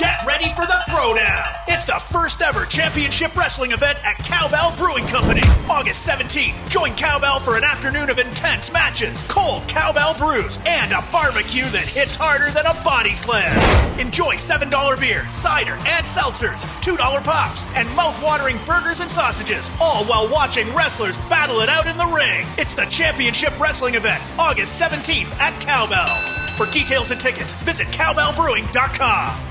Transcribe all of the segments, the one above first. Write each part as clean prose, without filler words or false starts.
Get ready for the throwdown. It's the first ever championship wrestling event at Cowbell Brewing Company. August 17th, join Cowbell for an afternoon of intense matches, cold cowbell brews, and a barbecue that hits harder than a body slam. Enjoy $7 beer, cider, and seltzers, $2 pops, and mouth-watering burgers and sausages, all while watching wrestlers battle it out in the ring. It's the championship wrestling event, August 17th at Cowbell. For details and tickets, visit cowbellbrewing.com.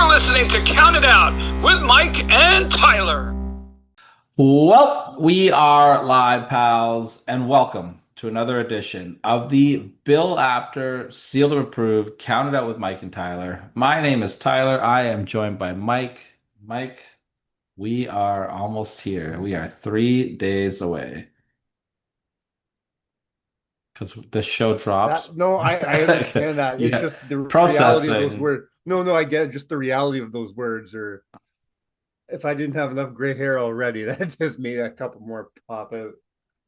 Listening to Count It Out with Mike and Tyler. Well, we are live, pals, and welcome to another edition of the Bill Apter Sealed and Approved Count It Out with Mike and Tyler. My name is Tyler. I am joined by Mike. Mike, we are almost here. We are 3 days away. Because this show drops. I understand that. It's just the reality of those words. No, I get it. Just the reality of those words. Or if I didn't have enough gray hair already, that just made a couple more pop out.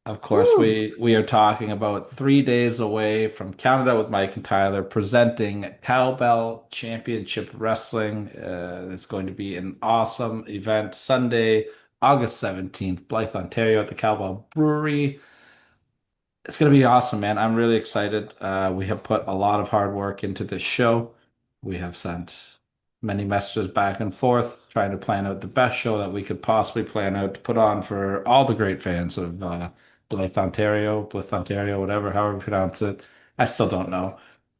Of course, we are talking about 3 days away from Count It Out with Mike and Tyler, presenting Cowbell Championship Wrestling. It's going to be an awesome event, Sunday, August 17th, Blythe, Ontario, at the Cowbell Brewery. It's going to be awesome, man. I'm really excited. We have put a lot of hard work into this show. We have sent many messages back and forth, trying to plan out the best show that we could possibly plan out to put on for all the great fans of Blythe, Ontario, whatever, however you pronounce it. I still don't know.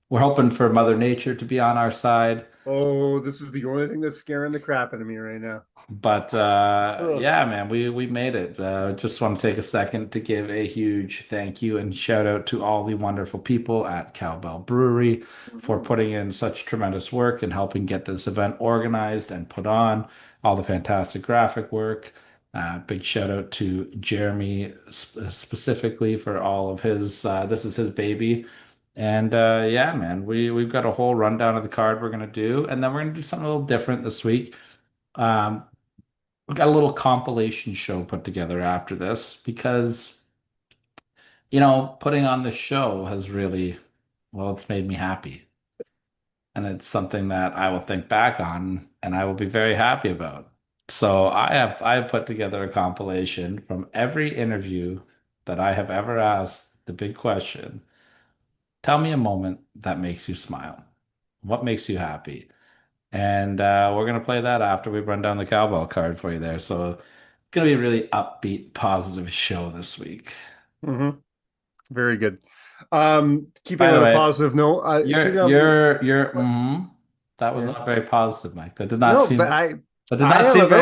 We're hoping for Mother Nature to be on our side. Oh, this is the only thing that's scaring the crap out of me right now. But yeah, man, we made it. Just want to take a second to give a huge thank you and shout out to all the wonderful people at Cowbell Brewery for putting in such tremendous work and helping get this event organized and put on. All the fantastic graphic work. Big shout out to Jeremy specifically for all of his. This is his baby. And yeah, man, we've got a whole rundown of the card we're gonna do, and then we're gonna do something a little different this week. We've got a little compilation show put together after this because, putting on this show has really, it's made me happy. And it's something that I will think back on and I will be very happy about. So I have put together a compilation from every interview that I have ever asked the big question. Tell me a moment that makes you smile. What makes you happy? And we're going to play that after we run down the Cowbell card for you there. So it's going to be a really upbeat, positive show this week. Mm-hmm. Very good. Keeping on a positive note. That was not very positive, Mike. That did not seem very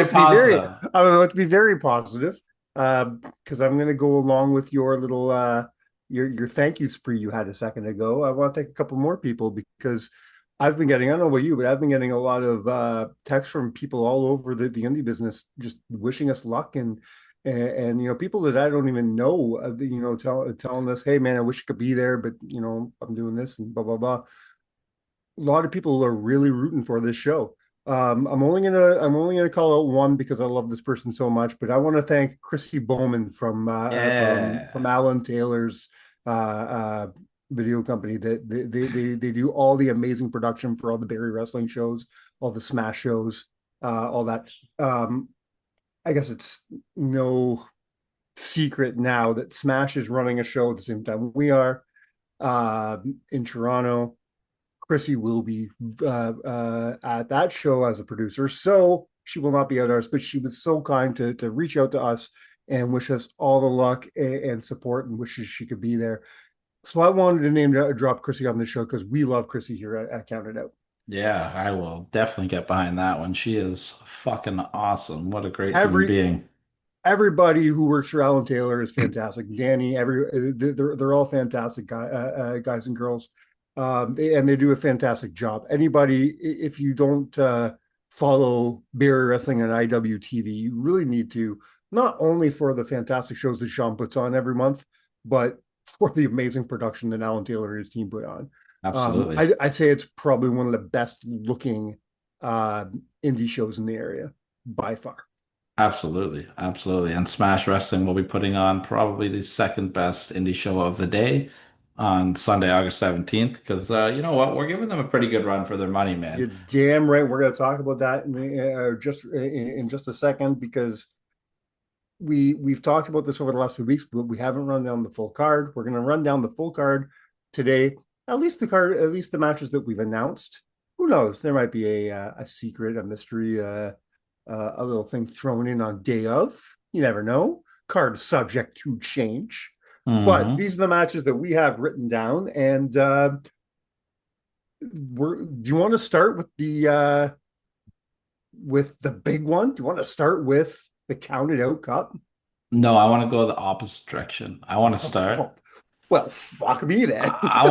positive. I'm about to be very positive because I'm going to go along with your little your thank you spree you had a second ago. I want to thank a couple more people because I've been getting, I don't know about you, but I've been getting a lot of texts from people all over the indie business just wishing us luck and people that I don't even know, telling us, hey man, I wish I could be there, but I'm doing this and blah blah blah. A lot of people are really rooting for this show. I'm only gonna call out one because I love this person so much, but I want to thank Chrissy Bowman from Alan Taylor's video company. That they do all the amazing production for all the Barrie wrestling shows, all the Smash shows, all that. I guess it's no secret now that Smash is running a show at the same time we are in Toronto. Chrissy will be at that show as a producer, so she will not be at ours, but she was so kind to reach out to us and wish us all the luck and support and wishes she could be there. So I wanted to drop Chrissy on the show because we love Chrissy here at Count It Out. Yeah, I will definitely get behind that one. She is fucking awesome. What a great human being. Everybody who works for Alan Taylor is fantastic. Danny, they're all fantastic guys and girls. And they do a fantastic job. Anybody, if you don't follow Barry Wrestling on IWTV, you really need to, not only for the fantastic shows that Sean puts on every month, but for the amazing production that Alan Taylor and his team put on. Absolutely. I'd say it's probably one of the best looking indie shows in the area by far. Absolutely. Absolutely. And Smash Wrestling will be putting on probably the second best indie show of the day on Sunday, August 17th, because you know what? We're giving them a pretty good run for their money, man. You're damn right. We're going to talk about that in just a second, because we've talked about this over the last few weeks, but we haven't run down the full card. We're going to run down the full card today. At least the matches that we've announced. Who knows? There might be a secret, a mystery, a little thing thrown in on day of. You never know. Card subject to change. But Hmm. these are the matches that we have written down, and do you want to start with the big one? Do you want to start with the Counted Out Cup? No, I want to go the opposite direction. I want to start. Well, fuck me then. I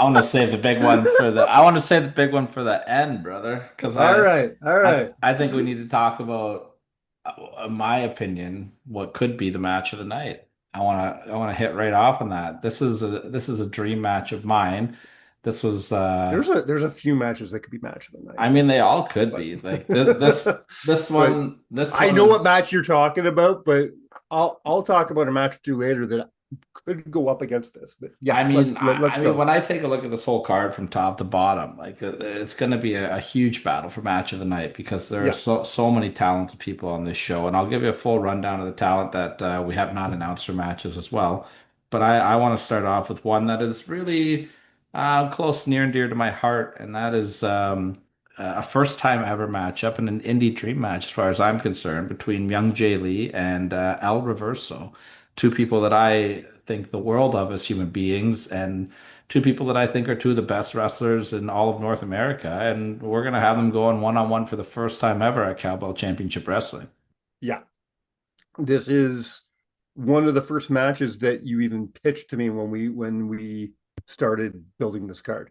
want to save the big one for the I want to save the big one for the end, brother, because All right, all right. I think we need to talk about, in my opinion, what could be the match of the night. I want to hit right off on that. This is a dream match of mine. This was There's a few matches that could be match of the night, I mean they all could but be. Like this but one this I one know what is match you're talking about, but I'll talk about a match or two later that could go up against this. But yeah, I mean, let's I mean, go. when I take a look at this whole card from top to bottom, like it's going to be a huge battle for match of the night because there are Yeah, so many talented people on this show, and I'll give you a full rundown of the talent that we have not announced for matches as well. But I want to start off with one that is really close, near and dear to my heart, and that is a first time ever matchup and an indie dream match, as far as I'm concerned, between Young Jay Lee and El Reverso, two people that I think the world of as human beings, and two people that I think are two of the best wrestlers in all of North America. And we're going to have them going one on one for the first time ever at Cowbell Championship Wrestling. yeah. This is one of the first matches that you even pitched to me when we started building this card.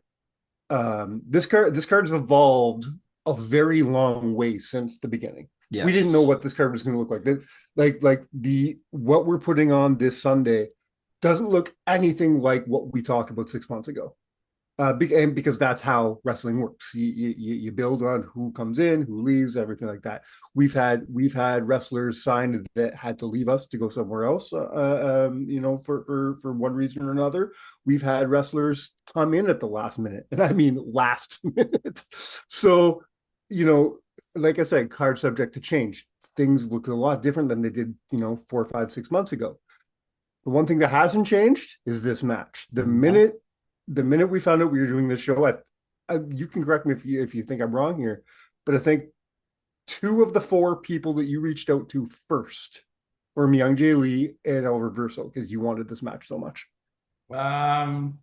This card's evolved a very long way since the beginning. We didn't know Yes. what this card was going to look like. The what we're putting on this Sunday doesn't look anything like what we talked about 6 months ago. And because that's how wrestling works. You build on who comes in, who leaves, everything like that. We've had wrestlers signed that had to leave us to go somewhere else. For one reason or another. We've had wrestlers come in at the last minute, and I mean last minute. So, you know, like I said, card subject to change. Things look a lot different than they did, 4, 5, 6 months ago. The one thing that hasn't changed is this match. The minute we found out we were doing this show, you can correct me if you think I'm wrong here, but I think two of the four people that you reached out to first were Myung Jae Lee and El Reverso because you wanted this match so much. Um,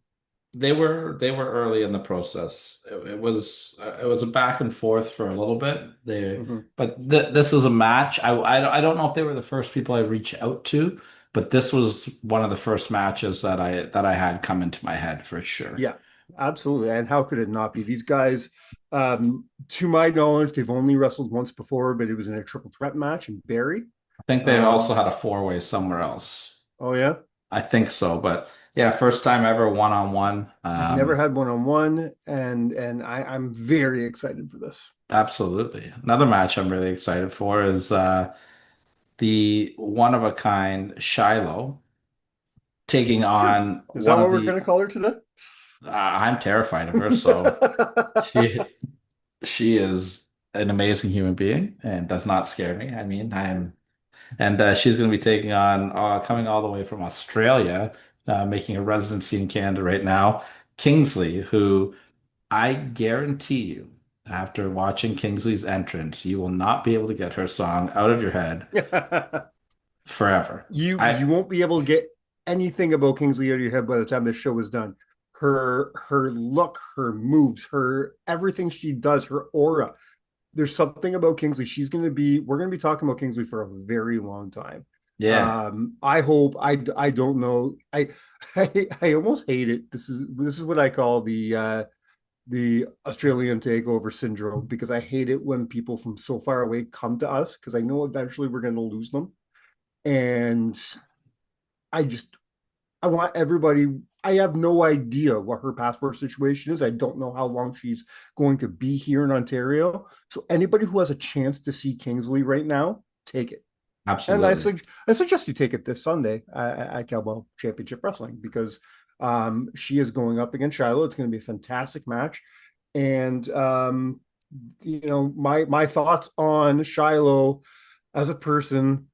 they were early in the process. It was a back and forth for a little bit. Mhm. But this is a match. I don't know if they were the first people I reached out to, but this was one of the first matches that I had come into my head for sure. Yeah, absolutely. And how could it not be? These guys, to my knowledge, they've only wrestled once before, but it was in a triple threat match in Barrie. I think they also Um, had a four-way somewhere else. oh yeah, I think so, but yeah, first time ever one-on-one. they've never had one on one, and I'm very excited for this. Absolutely. Another match I'm really excited for is the one of a kind Shiloh taking Sure. on Is that one what of we're going the. to call her today? I'm terrified of her, so she she is an amazing human being and does not scare me. I mean, and she's going to be taking on coming all the way from Australia, making a residency in Canada right now, Kingsley, who I guarantee you, after watching Kingsley's entrance, you will not be able to get her song out of your head forever. You I won't be able to get anything about Kingsley out of your head by the time this show is done. Her look, her moves, her everything she does, her aura. There's something about Kingsley. We're gonna be talking about Kingsley for a very long time. Yeah. I hope I don't know. I almost hate it. This is what I call the Australian takeover syndrome because I hate it when people from so far away come to us because I know eventually we're going to lose them. And I just, I want everybody, I have no idea what her passport situation is. I don't know how long she's going to be here in Ontario. So anybody who has a chance to see Kingsley right now, take it. And Absolutely. I suggest you take it this Sunday at Cowbell Championship Wrestling because she is going up against Shiloh. It's going to be a fantastic match. And my thoughts on Shiloh as a person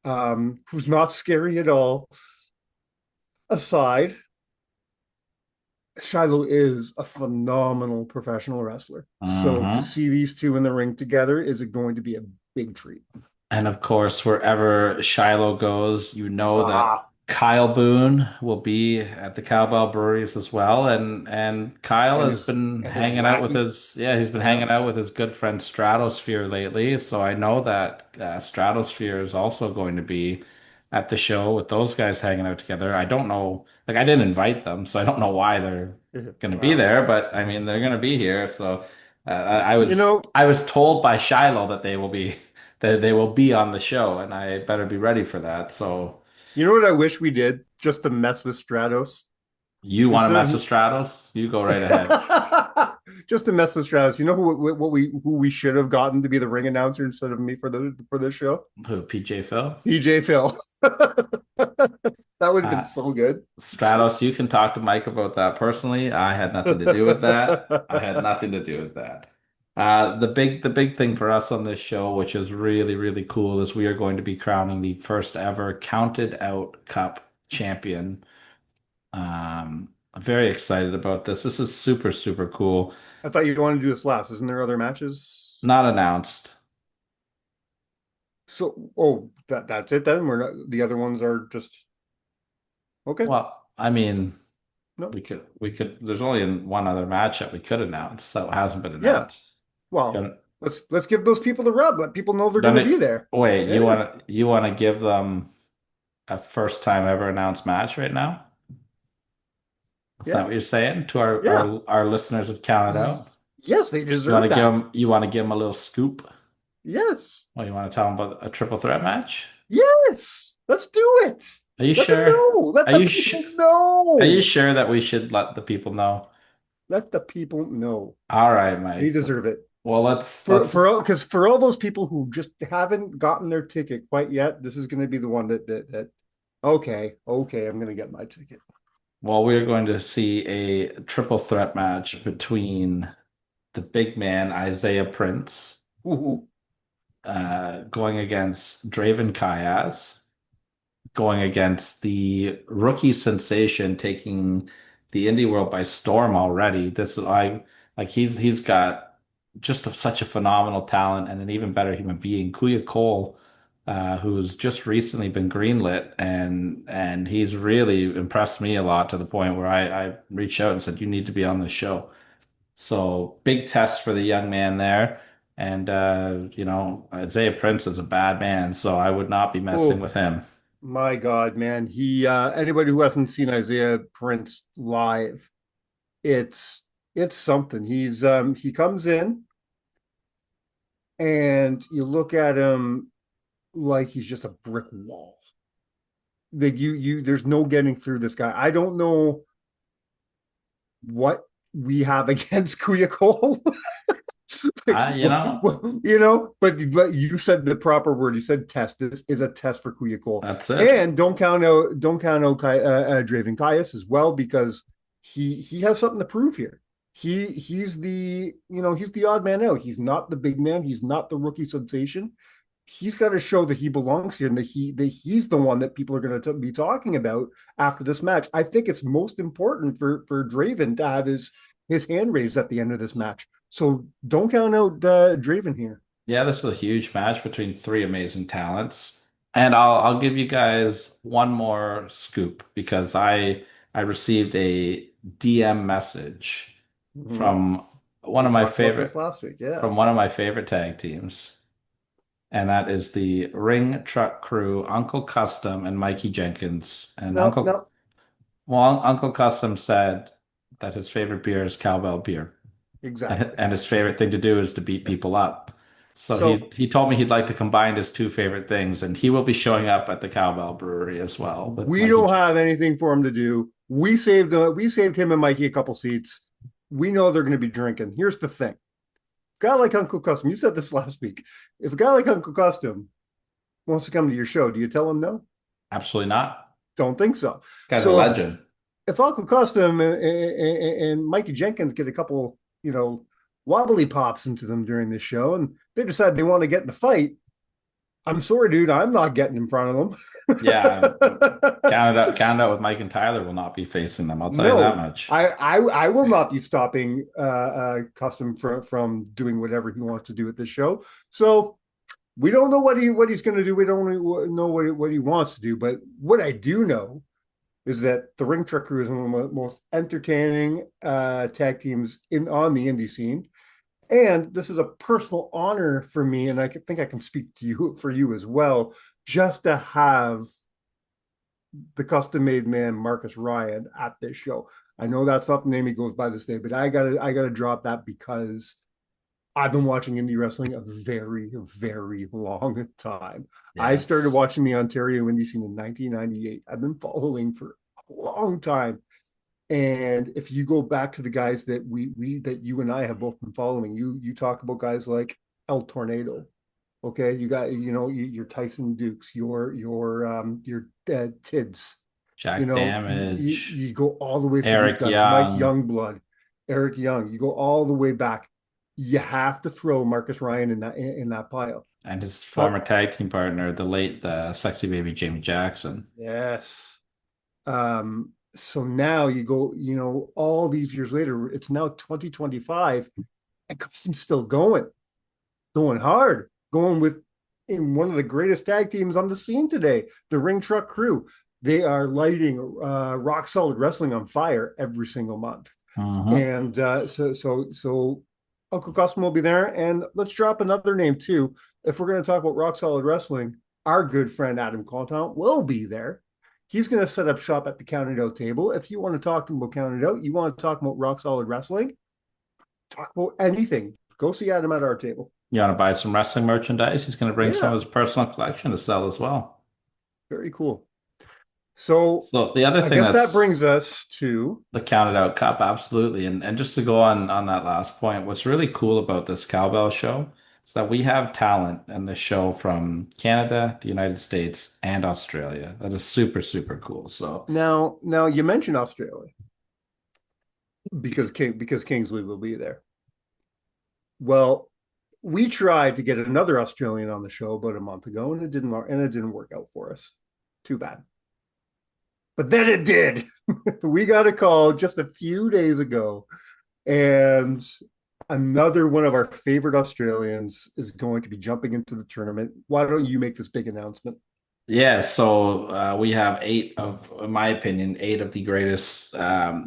who's not scary at all aside, Shiloh is a phenomenal professional wrestler. So to Hmm. see these two in the ring together is going to be a big treat. And of course, wherever Shiloh goes, you know that Ah, Kyle Boone will be at the Cowbell Breweries as well. And Kyle and has his been and his hanging out with lackey. his he's been Yeah. hanging out with his good friend Stratosphere lately. So I know that Stratosphere is also going to be at the show with those guys hanging out together. I don't know, like I didn't invite them, so I don't know why they're going to be Wow. there, but I mean they're going to be here. So You know, I was told by Shiloh that they will be on the show, and I better be ready for that. So you know what I wish we did just to mess with Stratos you want to instead mess of with Stratos? You go right ahead. just to mess with Stratos. You know who we should have gotten to be the ring announcer instead of me for this show? Who, PJ Phil? DJ Phil. That would have been Uh, so good. Stratos, you can talk to Mike about that personally. I had nothing to do with that. I had nothing to do with that. The big thing for us on this show, which is really, really cool, is we are going to be crowning the first ever Counted Out Cup champion. I'm very excited about this. This is super, super cool. I thought you'd want to do this last. Isn't there other matches? Not announced. So, oh, that's it then. We're not, the other ones are just okay. Well, I mean, No, there's only one other match that we could announce that hasn't been yeah. announced. Well, Gonna, let's give those people the rub. Let people know they're going to gonna, be there. wait, Yeah, you want to give them a first time ever announced match right now? Is that yeah, what you're saying to yeah. our listeners of Count It Out? Yes, they deserve that. You want to give them a little scoop? Yes, Well, you want to tell them about a triple threat match? yes. Let's do it. Are you Let them sure? know. Let Are the you sure? people Are you know. sure that we should let the people know? Let the people know. All right, They Mike. deserve it. Well, For all those people who just haven't gotten their ticket quite yet, this is going to be the one that okay, I'm going to get my ticket. we're going to see a triple threat match between the big man Isaiah Prince Ooh, going against Draven Kayas, going against the rookie sensation taking the indie world by storm already. This is like he's got just such a phenomenal talent and an even better human being. Kuya Cole, who's just recently been greenlit, and he's really impressed me a lot to the point where I reached out and said, "You need to be on the show." So big test for the young man there. And Isaiah Prince is a bad man, so I would not be messing oh with him. my God, man. He anybody who hasn't seen Isaiah Prince live, it's something. He comes in and you look at him like he's just a brick wall. Like there's no getting through this guy. I don't know what we have against Kuya Cole. Like, You know, but you said the proper word. You said test. This is a test for Kuya Cole, that's it. and don't count out Draven Kaius as well because he has something to prove here. He's the odd man out. He's not the big man. He's not the rookie sensation. He's got to show that he belongs here and that he's the one that people are going to be talking about after this match. I think it's most important for Draven to have his hand raised at the end of this match. So don't count out Draven here. Yeah, this is a huge match between three amazing talents. And I'll give you guys one more scoop because I received a DM message Mm-hmm. from one We of my talked about this favorite last week. Yeah. from one of my favorite tag teams, and that is the Ring Truck Crew, Uncle Custom and Mikey Jenkins. And No, no. Uncle Custom said that his favorite beer is Cowbell beer. Exactly. and his favorite thing to do is to beat people up. So So he told me he'd like to combine his two favorite things, and he will be showing up at the Cowbell Brewery as well with we Mikey don't J. have anything for him to do. We saved him and Mikey a couple seats. We know they're going to be drinking. Here's the thing. A guy like Uncle Custom, you said this last week. If a guy like Uncle Custom wants to come to your show, do you tell him no? Absolutely not. Don't think so. Guy's a So legend. if Uncle Custom and Mikey Jenkins get a couple, wobbly pops into them during this show, and they decide they want to get in the fight, I'm sorry, dude, I'm not getting in front of Yeah, them. Canada with Mike and Tyler will not be facing them. I'll tell you that No, much. I will not be stopping Custom from doing whatever he wants to do at this show. So we don't know what he's going to do. We don't know what he wants to do. But what I do know is that the Ring Truck Crew is one of the most entertaining tag teams on the indie scene. And this is a personal honor for me, and I think I can speak to you for you as well, just to have the custom made man Marcus Ryan at this show. I know that's not the name he goes by this day, but I gotta drop that because I've been watching indie wrestling a very, very long time. I started Yes. watching the Ontario indie scene in 1998. I've been following for a long time. And if you go back to the guys that you and I have both been following, you talk about guys like El Tornado. Okay, you got your Tyson Dukes, your Tids. Jack Damage, You go all the way for these Eric guys. Mike Young, Youngblood, Eric Young. You go all the way back. You have to throw Marcus Ryan in that pile. and his former But tag team partner, the late sexy baby Jamie Jackson. yes, so now you go, all these years later, it's now 2025, and Custom's still going hard, going with in one of the greatest tag teams on the scene today, the Ring Truck Crew. They are lighting Rock Solid Wrestling on fire every single month, Mm-hmm. and so Uncle Custom will be there. And let's drop another name too. If we're going to talk about Rock Solid Wrestling, our good friend Adam Contant will be there. He's going to set up shop at the Counted Out table. If you want to talk about Counted Out, you want to talk about Rock Solid Wrestling, talk about anything, go see Adam at our table. You want to buy some wrestling merchandise? He's going to bring some Yeah, of his personal collection to sell as well. very cool. So So the other I thing guess that that's brings us to the counted out cup, absolutely. And just to go on that last point, what's really cool about this cowbell show is that we have talent in the show from Canada, the United States, and Australia. That is super, super cool. So now you mentioned Australia because Kingsley will be there. Well, we tried to get another Australian on the show about a month ago, and it didn't work out for us. Too bad. But then it did. We got a call just a few days ago, and another one of our favorite Australians is going to be jumping into the tournament. Why don't you make this big announcement? yeah, so we have in my opinion, eight of the greatest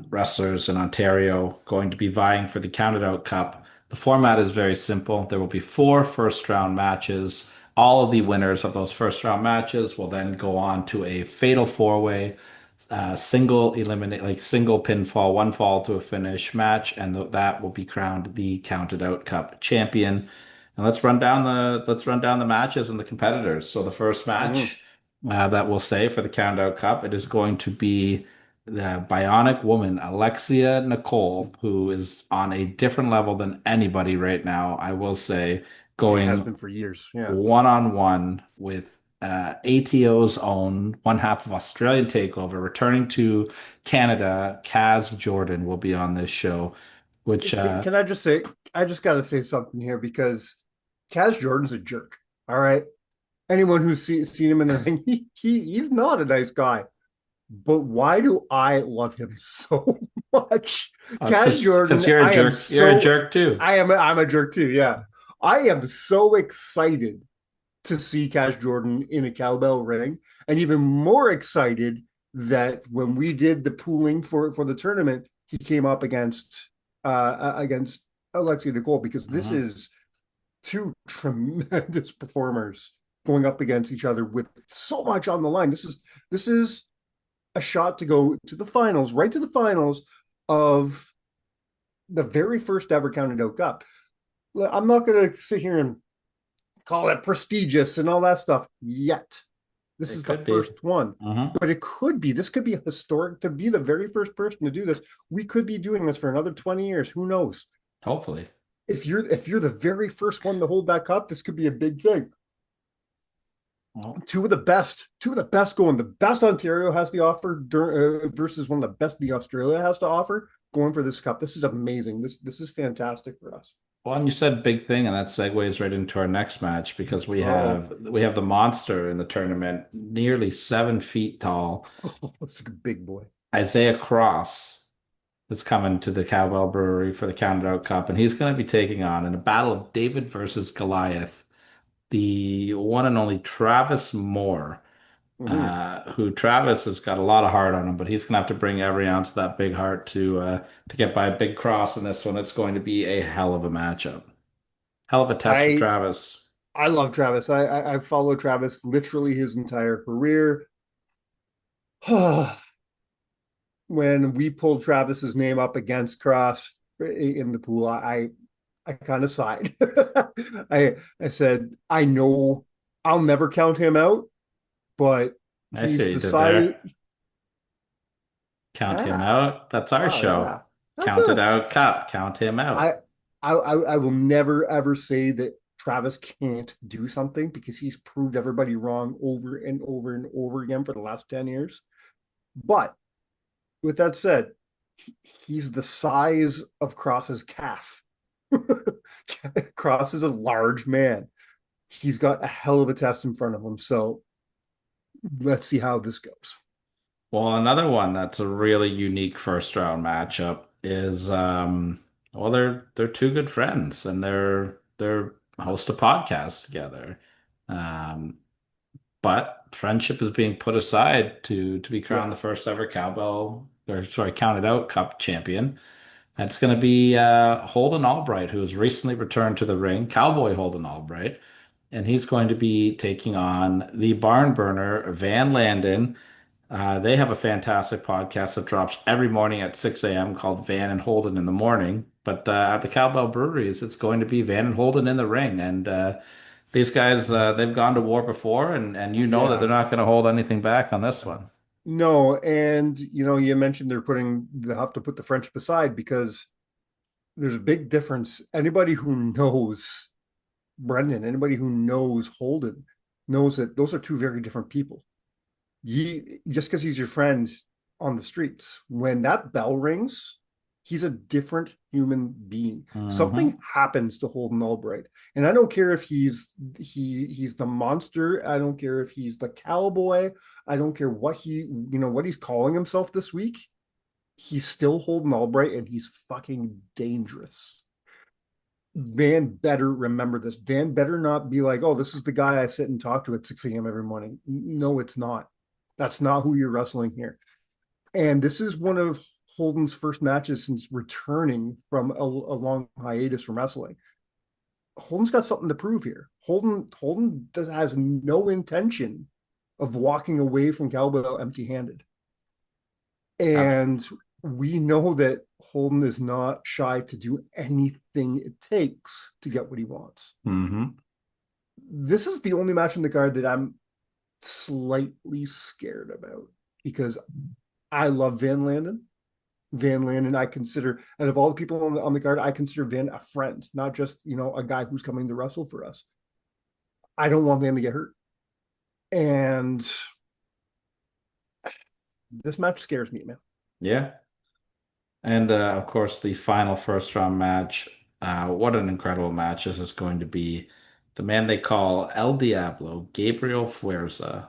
wrestlers in Ontario going to be vying for the Counted Out Cup. The format is very simple. There will be four first round matches. All of the winners of those first round matches will then go on to a fatal four-way, single pinfall, one fall to a finish match, and that will be crowned the Counted Out Cup champion. And let's run down the matches and the competitors. So the first Mm. match that we'll say for the Countdown Cup. It is going to be the Bionic Woman, Alexia Nicole, who is on a different level than anybody right now. I will say, He has going been for years. Yeah. one on one with ATO's own one half of Australian Takeover, returning to Canada. Kaz Jordan will be on this show, which Can I just say, I just got to say something here because Kaz Jordan's a jerk. All right. Anyone who's seen him in the ring, he's not a nice guy. But why do I love him so much? Kaz because Jordan, you're a I am jerk. You're a so jerk too. I'm a jerk too. Yeah. I am so excited to see Kaz Jordan in a cowbell ring, and even more excited that when we did the pooling for the tournament, he came up against Alexia Nicole, because this Mhm. is two tremendous performers going up against each other with so much on the line. This is a shot to go to the finals, right to the finals of the very first ever Counted Out Cup. I'm not going to sit here and call it prestigious and all that stuff yet. This It is the could be. first one, Hmm. but it could be. This could be historic to be the very first person to do this. We could be doing this for another 20 years. Who knows? Hopefully. If you're the very first one to hold that cup, this could be a big thing. Well, Two of the best going. The best Ontario has to offer versus one of the best the Australia has to offer going for this cup. This is amazing. This is fantastic for us. well, and you said big thing, and that segues right into our next match because we Oh, have the monster in the tournament, nearly 7 feet tall, it's a big boy. Isaiah Cross is coming to the Cowbell Brewery for the Counted Out Cup, and he's going to be taking on in a battle of David versus Goliath, the one and only Travis Moore. Mm-hmm. Who Travis has got a lot of heart on him, but he's gonna have to bring every ounce of that big heart to get by a big cross in this one. It's going to be a hell of a matchup. Hell of a test for I Travis. I love Travis. I followed Travis literally his entire career. When we pulled Travis's name up against Cross in the pool, I kind of sighed. I said, I know I'll never count him out, but I see he's what you the did size. there. Count him Yeah, out. That's our oh show. yeah. That's Count it a, out, Cup. Count him I, out. I will never ever say that Travis can't do something because he's proved everybody wrong over and over and over again for the last 10 years. But with that said, he's the size of Cross's calf. Cross is a large man. He's got a hell of a test in front of him. So let's see how this goes. Well, another one that's a really unique first round matchup is well, they're two good friends and they're host a podcast together. Um, but friendship is being put aside to be crowned Yeah. the first ever Cowbell or sorry, Counted Out Cup champion. That's going to be Holden Albright, who has recently returned to the ring, Cowboy Holden Albright, and he's going to be taking on the barn burner Van Landen. They have a fantastic podcast that drops every morning at 6 a.m. called Van and Holden in the Morning. But at the Cowbell Breweries, it's going to be Van and Holden in the ring. And these guys, they've gone to war before, and you know that they're Yeah. not going to hold anything back on this one. No, and you mentioned they have to put the friendship aside because there's a big difference. Anybody who knows Brendan, anybody who knows Holden, knows that those are two very different people. Just because he's your friend on the streets, when that bell rings, he's a different human being. Hmm. Something happens to Holden Albright, and I don't care if he's the monster. I don't care if he's the cowboy. I don't care what he's calling himself this week. He's still Holden Albright, and he's fucking dangerous. Van better remember this. Van better not be like, oh, this is the guy I sit and talk to at 6 a.m. every morning. No, it's not. That's not who you're wrestling here. And this is one of Holden's first matches since returning from a long hiatus from wrestling. Holden's got something to prove here. Has no intention of walking away from Cowbell empty-handed. And we know that Holden is not shy to do anything it takes to get what he wants. Hmm. This is the only match in the card that I'm slightly scared about because I love Van Landen. Van Landen, I consider, out of all the people on the card, I consider Van a friend, not just a guy who's coming to wrestle for us. I don't want Van to get hurt, and this match scares me, man. Yeah. And of course, the final first round match. What an incredible match this is going to be. The man they call El Diablo, Gabriel Fuerza,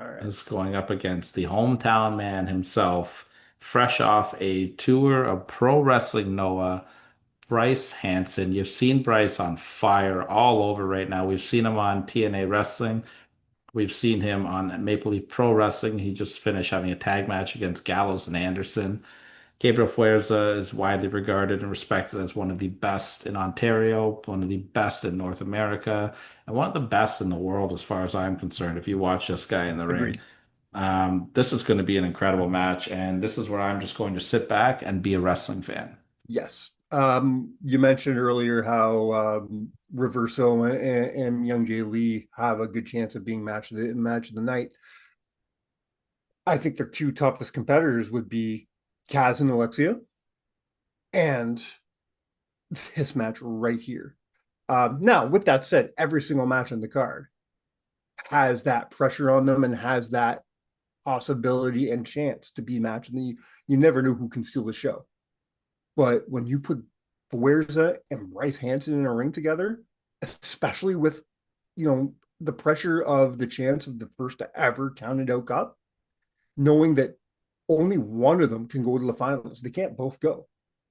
All right, is going up against the hometown man himself, fresh off a tour of Pro Wrestling Noah, Bryce Hanson. You've seen Bryce on fire all over right now. We've seen him on TNA Wrestling. We've seen him on Maple Leaf Pro Wrestling. He just finished having a tag match against Gallows and Anderson. Gabriel Fuerza is widely regarded and respected as one of the best in Ontario, one of the best in North America, and one of the best in the world as far as I'm concerned. If you watch this guy in the ring, agreed. this is going to be an incredible match, and this is where I'm just going to sit back and be a wrestling fan. Yes, You mentioned earlier how Reverso and Young Jay Lee have a good chance of being match of the night. I think their two toughest competitors would be Kaz and Alexia, and this match right here. Now, with that said, every single match on the card has that pressure on them and has that possibility and chance to be matched. And you never know who can steal the show. But when you put Fuerza and Bryce Hanson in a ring together, especially with, the pressure of the chance of the first ever Counted Out Cup, knowing that only one of them can go to the finals. They can't both go.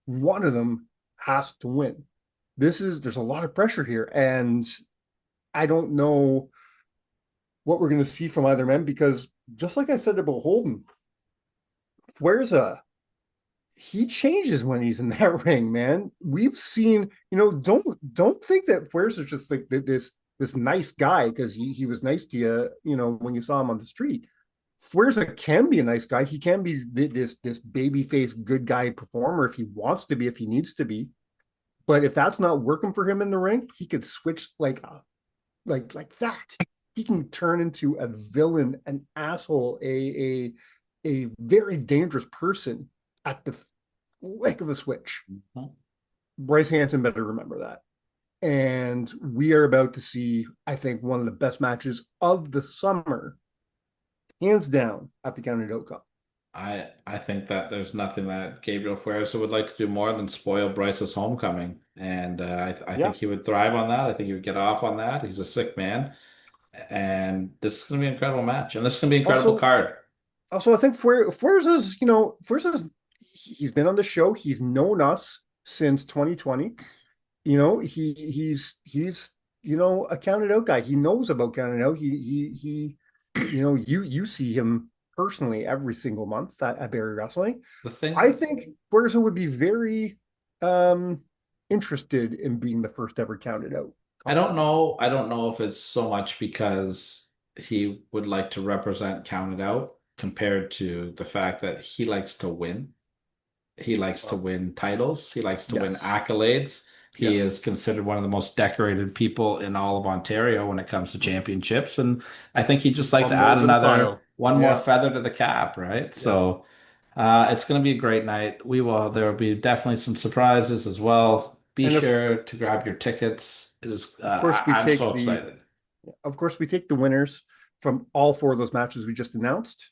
One of them has to win. There's a lot of pressure here. And I don't know what we're going to see from either men because just like I said about Holden, Fuerza, he changes when he's in that ring, man. We've seen, don't think that Fuerza is just like this nice guy because he was nice to you, when you saw him on the street. Fuerza can be a nice guy. He can be this baby face good guy performer if he wants to be, if he needs to be. But if that's not working for him in the ring, he could switch like that. He can turn into a villain, an asshole, a very dangerous person at the flick of a switch. Mm-hmm. Bryce Hanson better remember that. And we are about to see, I think, one of the best matches of the summer, hands down, at the County Out Cup. I think that there's nothing that Gabriel Fuerza would like to do more than spoil Bryce's homecoming, and I think he would thrive on that. I think he would get off on that. He's a sick man, and this is going to be an incredible match, and this is going to be an incredible card. Also, I think Fuerza's he's been on the show. He's known us since 2020. He's a Counted Out guy. He knows about Counted Out. He you see him personally every single month at Barry Wrestling. I think Fuerza would be very interested in being the first ever Counted Out. I don't know if it's so much because he would like to represent Counted Out compared to the fact that he likes to win. He likes to win titles. He likes to win accolades. He is considered one of the most decorated people in all of Ontario when it comes to championships. And I think he'd just like to add one more feather to the cap, right? Yeah. So it's going to be a great night. There will be definitely some surprises as well. Be sure to grab your tickets. It is, I'm so excited. Of course, we take the winners from all four of those matches we just announced.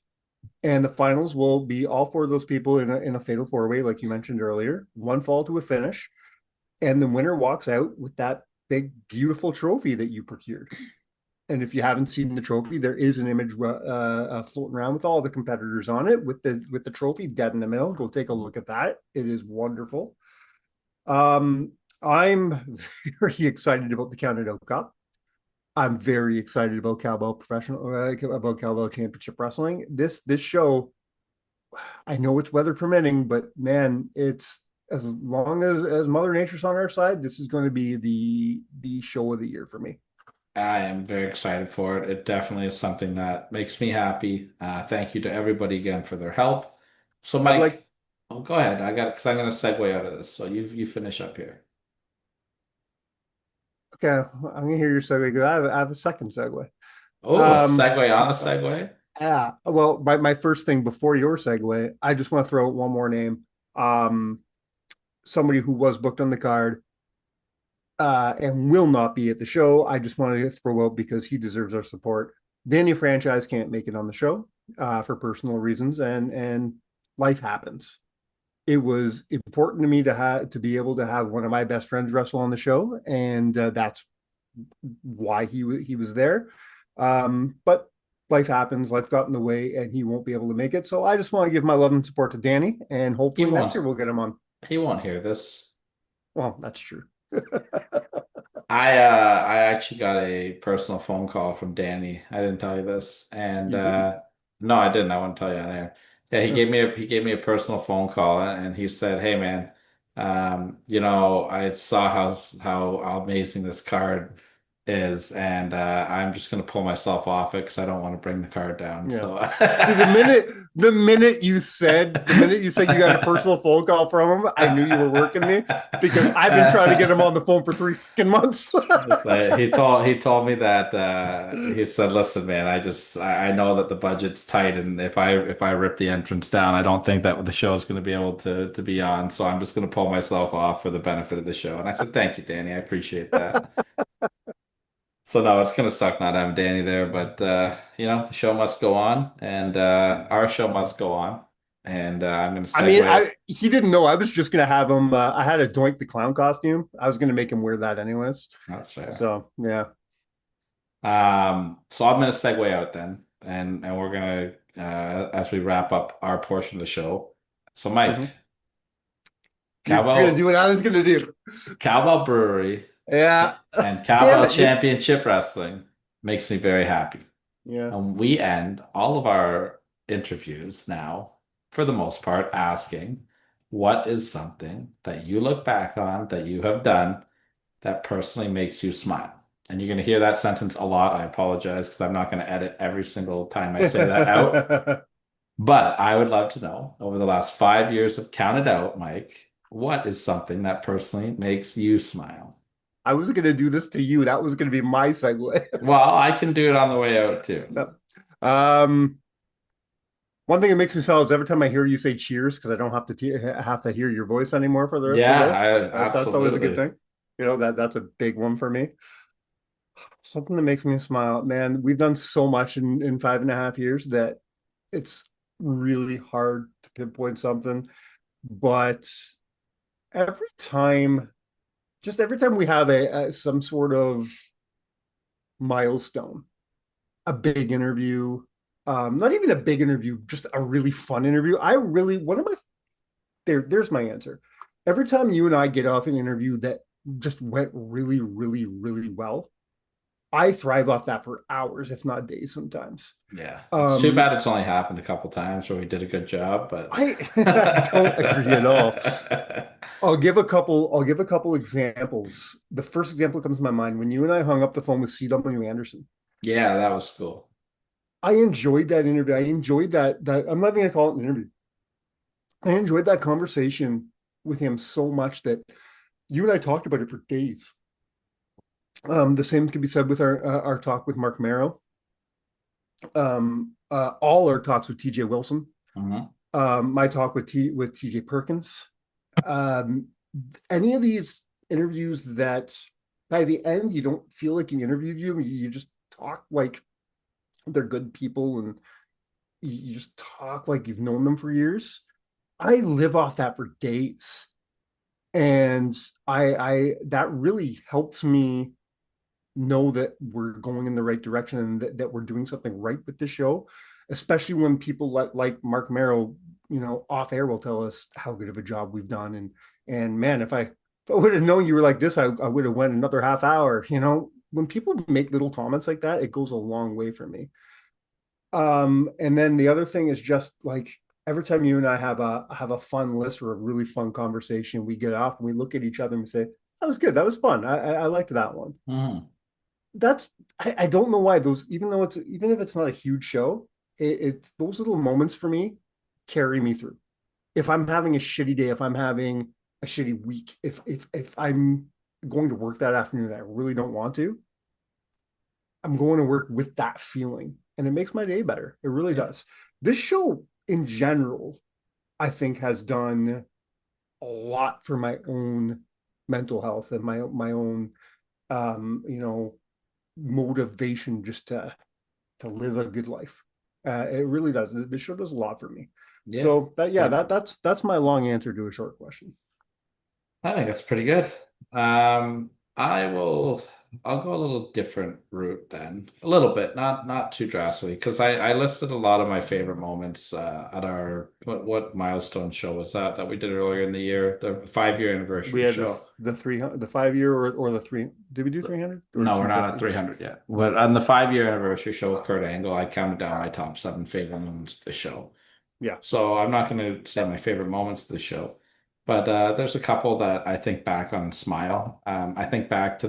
And the finals will be all four of those people in a fatal four-way, like you mentioned earlier. One fall to a finish. And the winner walks out with that big, beautiful trophy that you procured. And if you haven't seen the trophy, there is an image floating around with all the competitors on it with the trophy dead in the middle. Go take a look at that. It is wonderful. I'm very excited about the Counted Out Cup. I'm very excited about Cowbell about Cowbell Championship Wrestling. This show, I know it's weather permitting, but man, it's as long as Mother Nature's on our side, this is going to be the show of the year for me. I am very excited for it. It definitely is something that makes me happy. Thank you to everybody again for their help. So, Mike, go ahead. Because I'm going to segue out of this. So you finish up here. Okay, I'm going to hear your segue. I have a second segue. Oh, segue on a segue? Yeah. Well, my first thing before your segue, I just want to throw out one more name. Somebody who was booked on the card and will not be at the show. I just wanted to throw out because he deserves our support. Danny Franchise can't make it on the show for personal reasons, and life happens. It was important to me to be able to have one of my best friends wrestle on the show, and that's why he was there. But life happens, life got in the way, and he won't be able to make it. So I just want to give my love and support to Danny, and hopefully next year we'll get him on. He won't hear this. Well, that's true. I actually got a personal phone call from Danny. I didn't tell you this, and no, I didn't. I won't tell you on air. Yeah, he gave me a personal phone call, and he said, "Hey, man, I saw how amazing this card is, and I'm just gonna pull myself off it because I don't want to bring the card down. Yeah. So See, the minute you said you got a personal phone call from him, I knew you were working me because I've been trying to get him on the phone for 3 months. It's like, he told me that he said, "Listen, man, I know that the budget's tight, and if I rip the entrance down, I don't think that the show is going to be able to be on. So I'm just going to pull myself off for the benefit of the show." And I said, "Thank you, Danny. I appreciate that." So no, it's gonna suck not having Danny there, but the show must go on, and our show must go on, and I'm gonna I mean, segue. he didn't know I was just gonna have him. I had a Doink the Clown costume. I was gonna make him wear that anyways. That's fair. So yeah. So I'm gonna segue out then, and we're gonna as we wrap up our portion of the show. So Mike, Mhm. You're gonna do Cowbell what I was gonna do. Cowbell Brewery Yeah. and Damn Cowbell it. Championship Wrestling makes me very happy. Yeah. And we end all of our interviews now, for the most part, asking, what is something that you look back on that you have done that personally makes you smile? And you're going to hear that sentence a lot. I apologize because I'm not going to edit every single time I say that out. But I would love to know, over the last 5 years of Count It Out, Mike, what is something that personally makes you smile? I was gonna do this to you. That was gonna be my segue. Well, I can do it on the way out too. um, One thing that makes me smile is every time I hear you say cheers because I don't have to hear your voice anymore for the rest of Yeah, the day. That's always a good absolutely. thing. That's a big one for me. Something that makes me smile, man. We've done so much in 5.5 years that it's really hard to pinpoint something. But every time, just every time we have a some sort of milestone, a big interview, not even a big interview, just a really fun interview. One of my there's my answer. Every time you and I get off an interview that just went really, really, really well, I thrive off that for hours, if not days sometimes. Yeah, it's too Um, bad it's only happened a couple times where we did a good job, but I don't agree at all. I'll give a couple examples. The first example that comes to my mind when you and I hung up the phone with C.W. Anderson. yeah, that was cool. I enjoyed that interview. I enjoyed that I'm not even gonna call it an interview. I enjoyed that conversation with him so much that you and I talked about it for days. The same can be said with our talk with Mark Marrow. All our talks with TJ Wilson. Mhm. My talk with TJ Perkins. Um, any of these interviews that by the end you don't feel like you interviewed you just talk like they're good people and you just talk like you've known them for years. I live off that for days. And I that really helps me know that we're going in the right direction and that we're doing something right with the show, especially when people like Mark Merrow, off air will tell us how good of a job we've done. And man, if I would have known you were like this, I would have went another half hour. When people make little comments like that, it goes a long way for me. And then the other thing is just like every time you and I have a fun list or a really fun conversation, we get off and we look at each other and say, "That was good. That was fun. I liked that one." Mhm. That's I don't know why those even if it's not a huge show, it those little moments for me carry me through. If I'm having a shitty day, if I'm having a shitty week, if I'm going to work that afternoon, I really don't want to. I'm going to work with that feeling, and it makes my day better. It really Yeah. does. This show in general, I think, has done a lot for my own mental health and my own motivation just to live a good life. It really does. The show does a lot for me. Yeah. So that yeah, Good. that's my long answer to a short question. I think that's pretty good. Um, I will. I'll go a little different route then, a little bit, not too drastically, because I listed a lot of my favorite moments at our what milestone show was that we did earlier in the year, the 5 year We anniversary had show. the 300, the 5 year or the three. Did we do 300 or No, we're not at 250? 300 yet. But on the 5 year anniversary show with Kurt Angle, I counted down my top seven favorite moments of the show. Yeah. So I'm not going to say my favorite moments of the show, but there's a couple that I think back on and smile. I think back to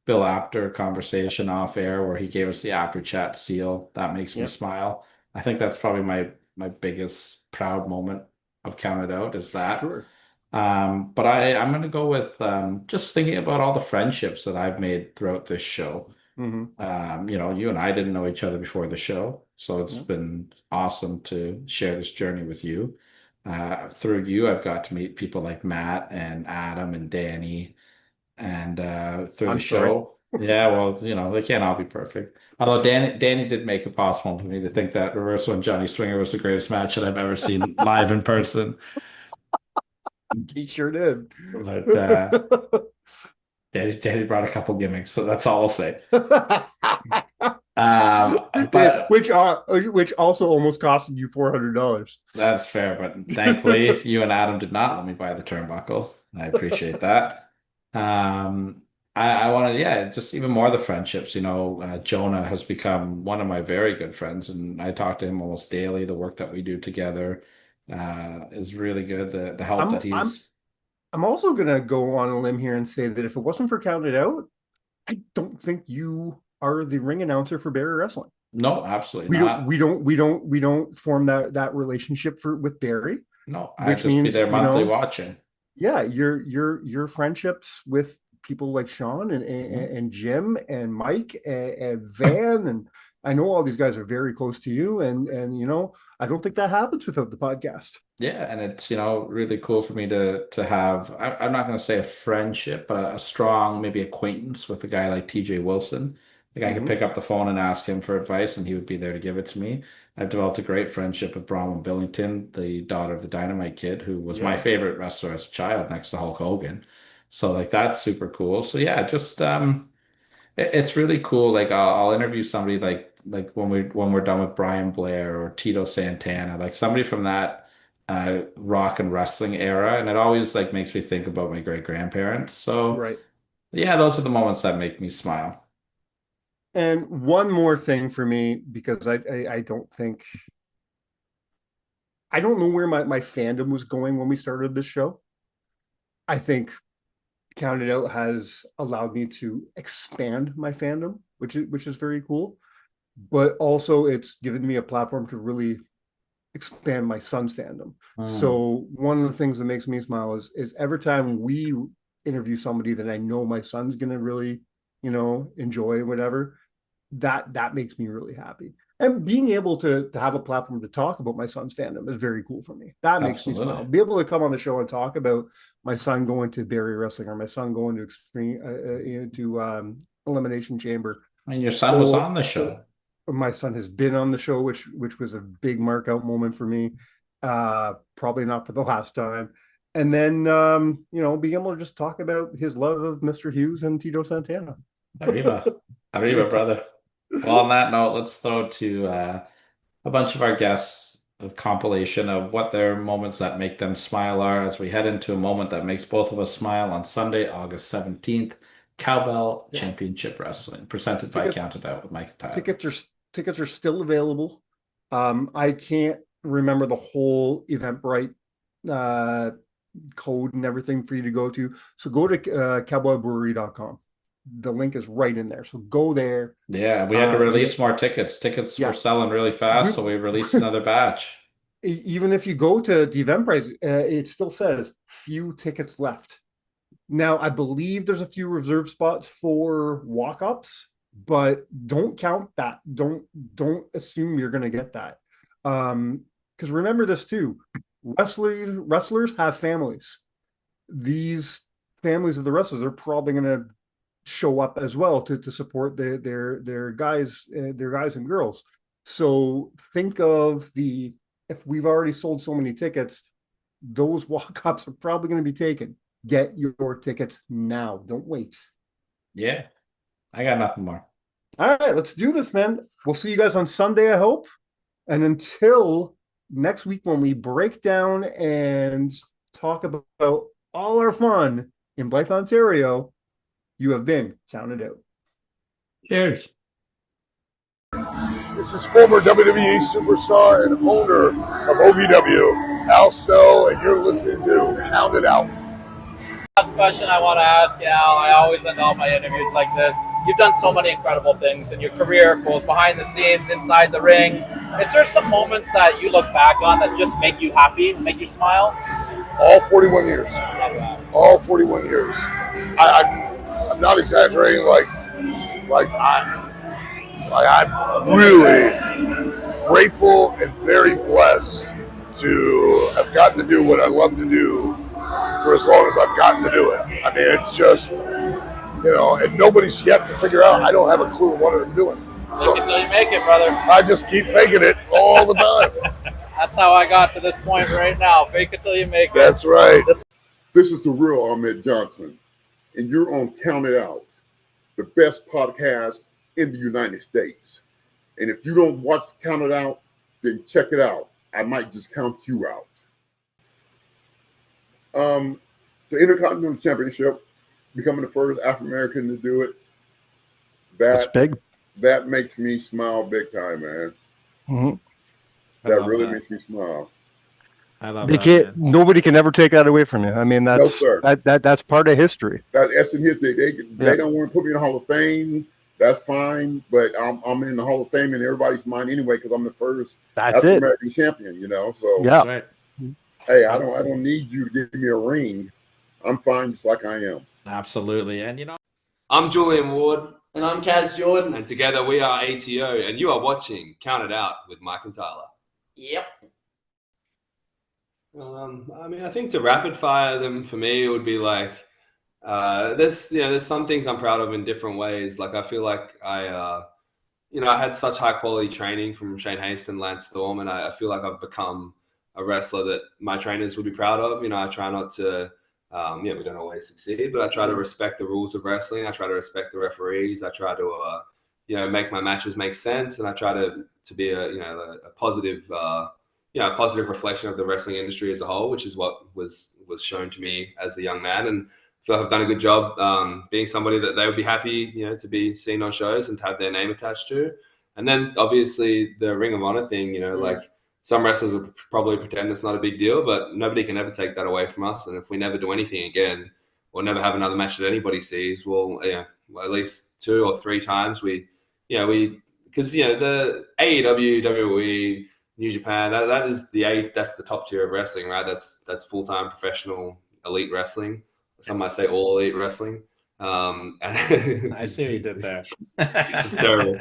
Bill Apter conversation off air where he gave us the Apter Chat seal. That makes me Yeah, smile. I think that's probably my biggest proud moment of Count It Out is that. sure. But I'm gonna go with just thinking about all the friendships that I've made throughout this show. Hmm. You and I didn't know each other before the show, so it's Yeah. been awesome to share this journey with you. Through you, I've got to meet people like Matt and Adam and Danny, and through the I'm sorry. show, yeah, well, they can't all be perfect. Although Danny did make it possible for me to think that Reversal and Johnny Swinger was the greatest match that I've ever seen live in person. He sure did. But Danny brought a couple gimmicks, so that's all I'll say. But Which also almost costed you $400. that's fair. But thankfully, you and Adam did not let me buy the turnbuckle. I appreciate that. I wanted, yeah, just even more of the friendships. Jonah has become one of my very good friends, and I talk to him almost daily. The work that we do together is really good. The help I'm that I'm he's I'm also gonna go on a limb here and say that if it wasn't for Counted Out, I don't think you are the ring announcer for Barry Wrestling. no, absolutely We don't not. we don't we don't we don't form that relationship with Barry, No, I'd which just be means, there monthly watching. yeah, your friendships with people like Sean and Mhm. and Jim and Mike and Van, and I know all these guys are very close to you, and I don't think that happens without the podcast. Yeah, and it's really cool for me to have. I'm not going to say a friendship, but a strong maybe acquaintance with a guy like TJ Wilson. Like I could Hmm. pick up the phone and ask him for advice, and he would be there to give it to me. I've developed a great friendship with Bronwyn Billington, the daughter of the Dynamite Kid, who was my Yeah. favorite wrestler as a child, next to Hulk Hogan. So like that's super cool. So yeah, just it's really cool. Like I'll interview somebody like when we're done with Brian Blair or Tito Santana, like somebody from that rock and wrestling era, and it always like makes me think about my great grandparents. So Right. yeah, those are the moments that make me smile. And one more thing for me, because I don't think I don't know where my fandom was going when we started this show. I think Count It Out has allowed me to expand my fandom, which is very cool. But also it's given me a platform to really expand my son's fandom. Mm, So one of the things that makes me smile is every time we interview somebody that I know my son's gonna really, enjoy whatever, that makes me really happy. And being able to have a platform to talk about my son's fandom is very cool for me. That makes me smile. absolutely. Be able to come on the show and talk about my son going to Barry Wrestling or my son going to extreme to Elimination Chamber, I mean, your son was or, on the or show. my son has been on the show, which was a big mark out moment for me. Probably not for the last time. And then being able to just talk about his love of Mr. Hughes and Tito Santana. Arriba, Arriba, Yeah. brother. Well, on that note, let's throw to a bunch of our guests a compilation of what their moments that make them smile are as we head into a moment that makes both of us smile on Sunday, August 17th, Cowbell Yeah. Championship Wrestling, presented by Ticket Counted Out with Mike and Tyler. tickets are still available. I can't remember the whole Eventbrite uh, code and everything for you to go to. So go to cowboybrewery.com. The link is right in there. So go there. Yeah, we had to release Get more tickets. Tickets were Yeah. selling really fast, so we released another batch. Even if you go to the Eventbrite, it still says few tickets left. Now, I believe there's a few reserve spots for walk-ups, but don't count that. Don't assume you're going to get that. Because remember this too, wrestlers have families. These families of the wrestlers are probably going to show up as well to support their guys and girls. So think of if we've already sold so many tickets, those walk-ups are probably going to be taken. Get your tickets now. Don't wait. Yeah, I got nothing more. All right, let's do this, man. We'll see you guys on Sunday, I hope. And until next week, when we break down and talk about all our fun in Blythe, Ontario, you have been counted out. Cheers. This is former WWE superstar and owner of OVW, Al Snow, and you're listening to Count It Out. Last question I want to ask you, Al. I always end all my interviews like this. You've done so many incredible things in your career, both behind the scenes, inside the ring. Is there some moments that you look back on that just make you happy, make you smile? All 41 years. All 41 years. I'm not exaggerating. I'm really grateful and very blessed to have gotten to do what I love to do for as long as I've gotten to do it. I mean, it's just, and nobody's yet to figure out. I don't have a clue what I'm doing. Fake it till you make it, brother. I just keep faking it all the time. That's how I got to this point right now. Fake it till you make it. That's right. This is the real Ahmed Johnson, and you're on Count It Out, the best podcast in the United States. And if you don't watch Count It Out, then check it out. I might just count you out. The Intercontinental Championship, becoming the first African American to do it, That's big. That makes me smile big time, man. Mm-hmm. That really makes me smile. I love that. Nobody can ever take that away from you. I mean, that's that's part of history. That's in history. They don't want to put me in the Hall of Fame. That's fine, but I'm in the Hall of Fame in everybody's mind anyway because I'm the first African American champion. So yeah. Right. Hey, I don't need you to give me a ring. I'm fine just like I am. Absolutely. And I'm Julian Ward. And I'm Kaz Jordan. And together we are ATO, and you are watching Count It Out with Mike and Tyler. Yep. I think to rapid fire them for me, it would be like there's some things I'm proud of in different ways. Like I feel like I had such high quality training from Shane Haston, Lance Storm, and I feel like I've become a wrestler that my trainers would be proud of. I try not to. We don't always succeed, but I try to respect the rules of wrestling. I try to respect the referees. I try to, make my matches make sense, and I try to be a positive, positive reflection of the wrestling industry as a whole, which is what was shown to me as a young man. And I feel like I've done a good job being somebody that they would be happy, to be seen on shows and to have their name attached to. And then obviously the Ring of Honor thing, like. Some wrestlers will probably pretend it's not a big deal, but nobody can ever take that away from us. And if we never do anything again, or never have another match that anybody sees, well, at least 2 or 3 times because the AEW, WWE, New Japan, that's the top tier of wrestling, right? That's full-time professional elite wrestling. Some might say all elite wrestling. I see what you did there. It's terrible.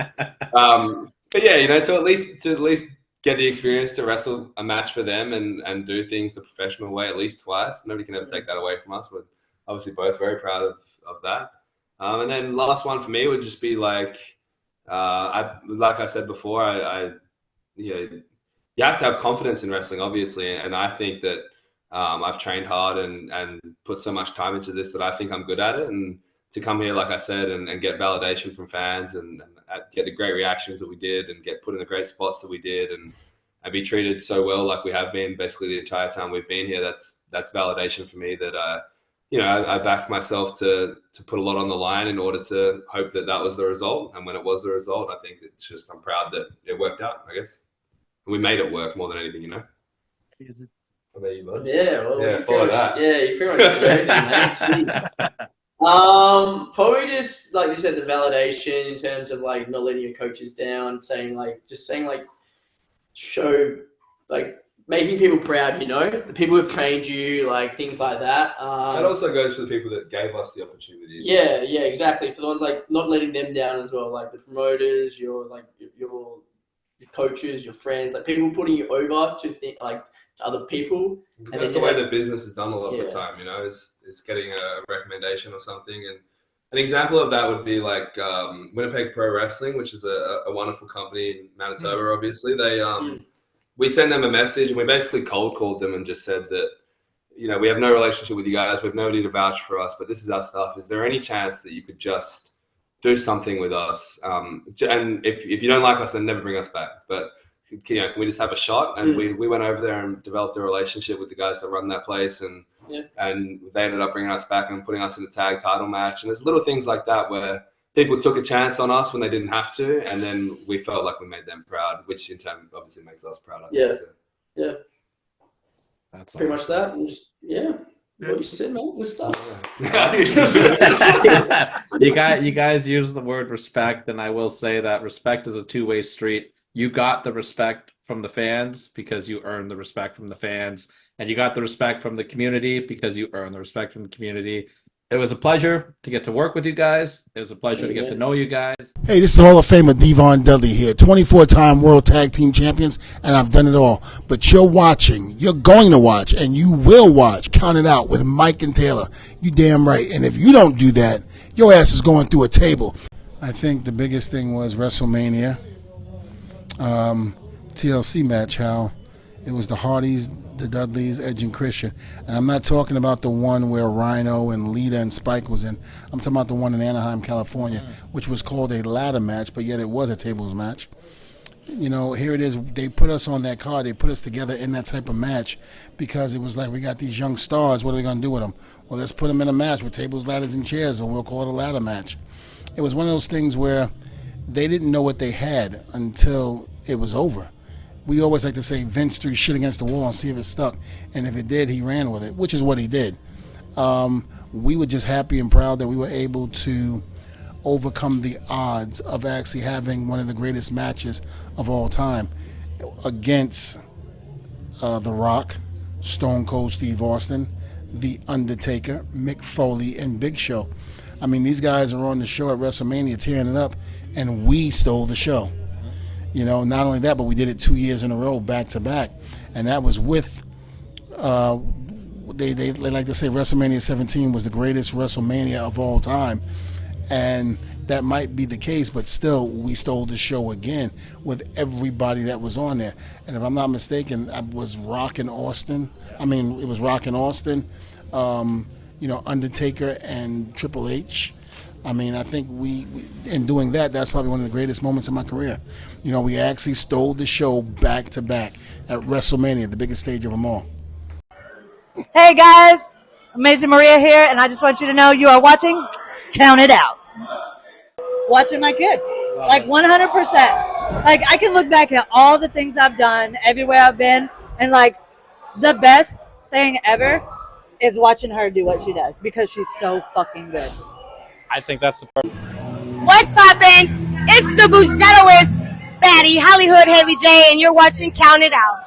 But yeah, to at least get the experience to wrestle a match for them and do things the professional way at least twice. Nobody can ever take that away from us. We're obviously both very proud of that. And then last one for me would just be like I said before, you have to have confidence in wrestling, obviously. And I think that I've trained hard and put so much time into this that I think I'm good at it. And to come here, like I said, and get validation from fans and get the great reactions that we did and get put in the great spots that we did and be treated so well like we have been basically the entire time we've been here, that's validation for me that I backed myself to put a lot on the line in order to hope that was the result. And when it was the result, I think it's just I'm proud that it worked out, I guess. And we made it work more than anything, How about you, bud? Yeah, well, you pretty much did everything, man. Probably just like you said, the validation in terms of like not letting your coaches down, saying show like making people proud, the people who've trained you, like things like that. That also goes for the people that gave us the opportunity. Yeah, exactly. For the ones like not letting them down as well, like the promoters, your coaches, your friends, like people putting you over to think like to other people. That's the way the business is done a lot of the time, is getting a recommendation or something. And an example of that would be like Winnipeg Pro Wrestling, which is a wonderful company in Manitoba, obviously. They we sent them a message and we basically cold called them and just said that, we have no relationship with you guys. We have nobody to vouch for us, but this is our stuff. Is there any chance that you could just do something with us? And if you don't like us, then never bring us back. But can we just have a shot? And we went over there and developed a relationship with the guys that run that place, and they ended up bringing us back and putting us in the tag title match. And there's little things like that where people took a chance on us when they didn't have to, and then we felt like we made them proud, which in turn obviously makes us proud. That's pretty much that. And What you said, man? Good stuff. You guys use the word respect, and I will say that respect is a two-way street. You got the respect from the fans because you earned the respect from the fans, and you got the respect from the community because you earned the respect from the community. It was a pleasure to get to work with you guys. It was a pleasure to get to know you guys. Hey, this is Hall of Famer Devon Dudley here, 24-time World Tag Team Champions, and I've done it all. But you're watching, you're going to watch, and you will watch Count It Out with Mike and Taylor. You damn right. And if you don't do that, your ass is going through a table. I think the biggest thing was WrestleMania, TLC match, how it was the Hardys, the Dudleys, Edge and Christian. And I'm not talking about the one where Rhino and Lita and Spike was in. I'm talking about the one in Anaheim, California, which was called a ladder match, but yet it was a tables match. You know, here it is. They put us on that card. They put us together in that type of match because it was like, we got these young stars. What are we going to do with them? Well, let's put them in a match with tables, ladders, and chairs, and we'll call it a ladder match. It was one of those things where they didn't know what they had until it was over. We always like to say Vince threw shit against the wall and see if it stuck. And if it did, he ran with it, which is what he did. We were just happy and proud that we were able to overcome the odds of actually having one of the greatest matches of all time against The Rock, Stone Cold Steve Austin, The Undertaker, Mick Foley, and Big Show. I mean, these guys are on the show at WrestleMania tearing it up, and we stole the show. You know, not only that, but we did it 2 years in a row, back to back, and that was with. They like to say WrestleMania 17 was the greatest WrestleMania of all time, and that might be the case, but still, we stole the show again with everybody that was on there. And if I'm not mistaken, I was Rock and Austin. I mean, it was Rock and Austin, Undertaker and Triple H. I mean, I think we in doing that, that's probably one of the greatest moments of my career. You know, we actually stole the show back to back at WrestleMania, the biggest stage of them all. Hey guys, Amazing Maria here, and I just want you to know you are watching Count It Out. Watching my kid, like 100%. Like, I can look back at all the things I've done, everywhere I've been, and like the best thing ever is watching her do what she does because she's so fucking good. I think that's the part. What's poppin'? It's the Bucetoist baddie, Hollywood Heavy J, and you're watching Count It Out.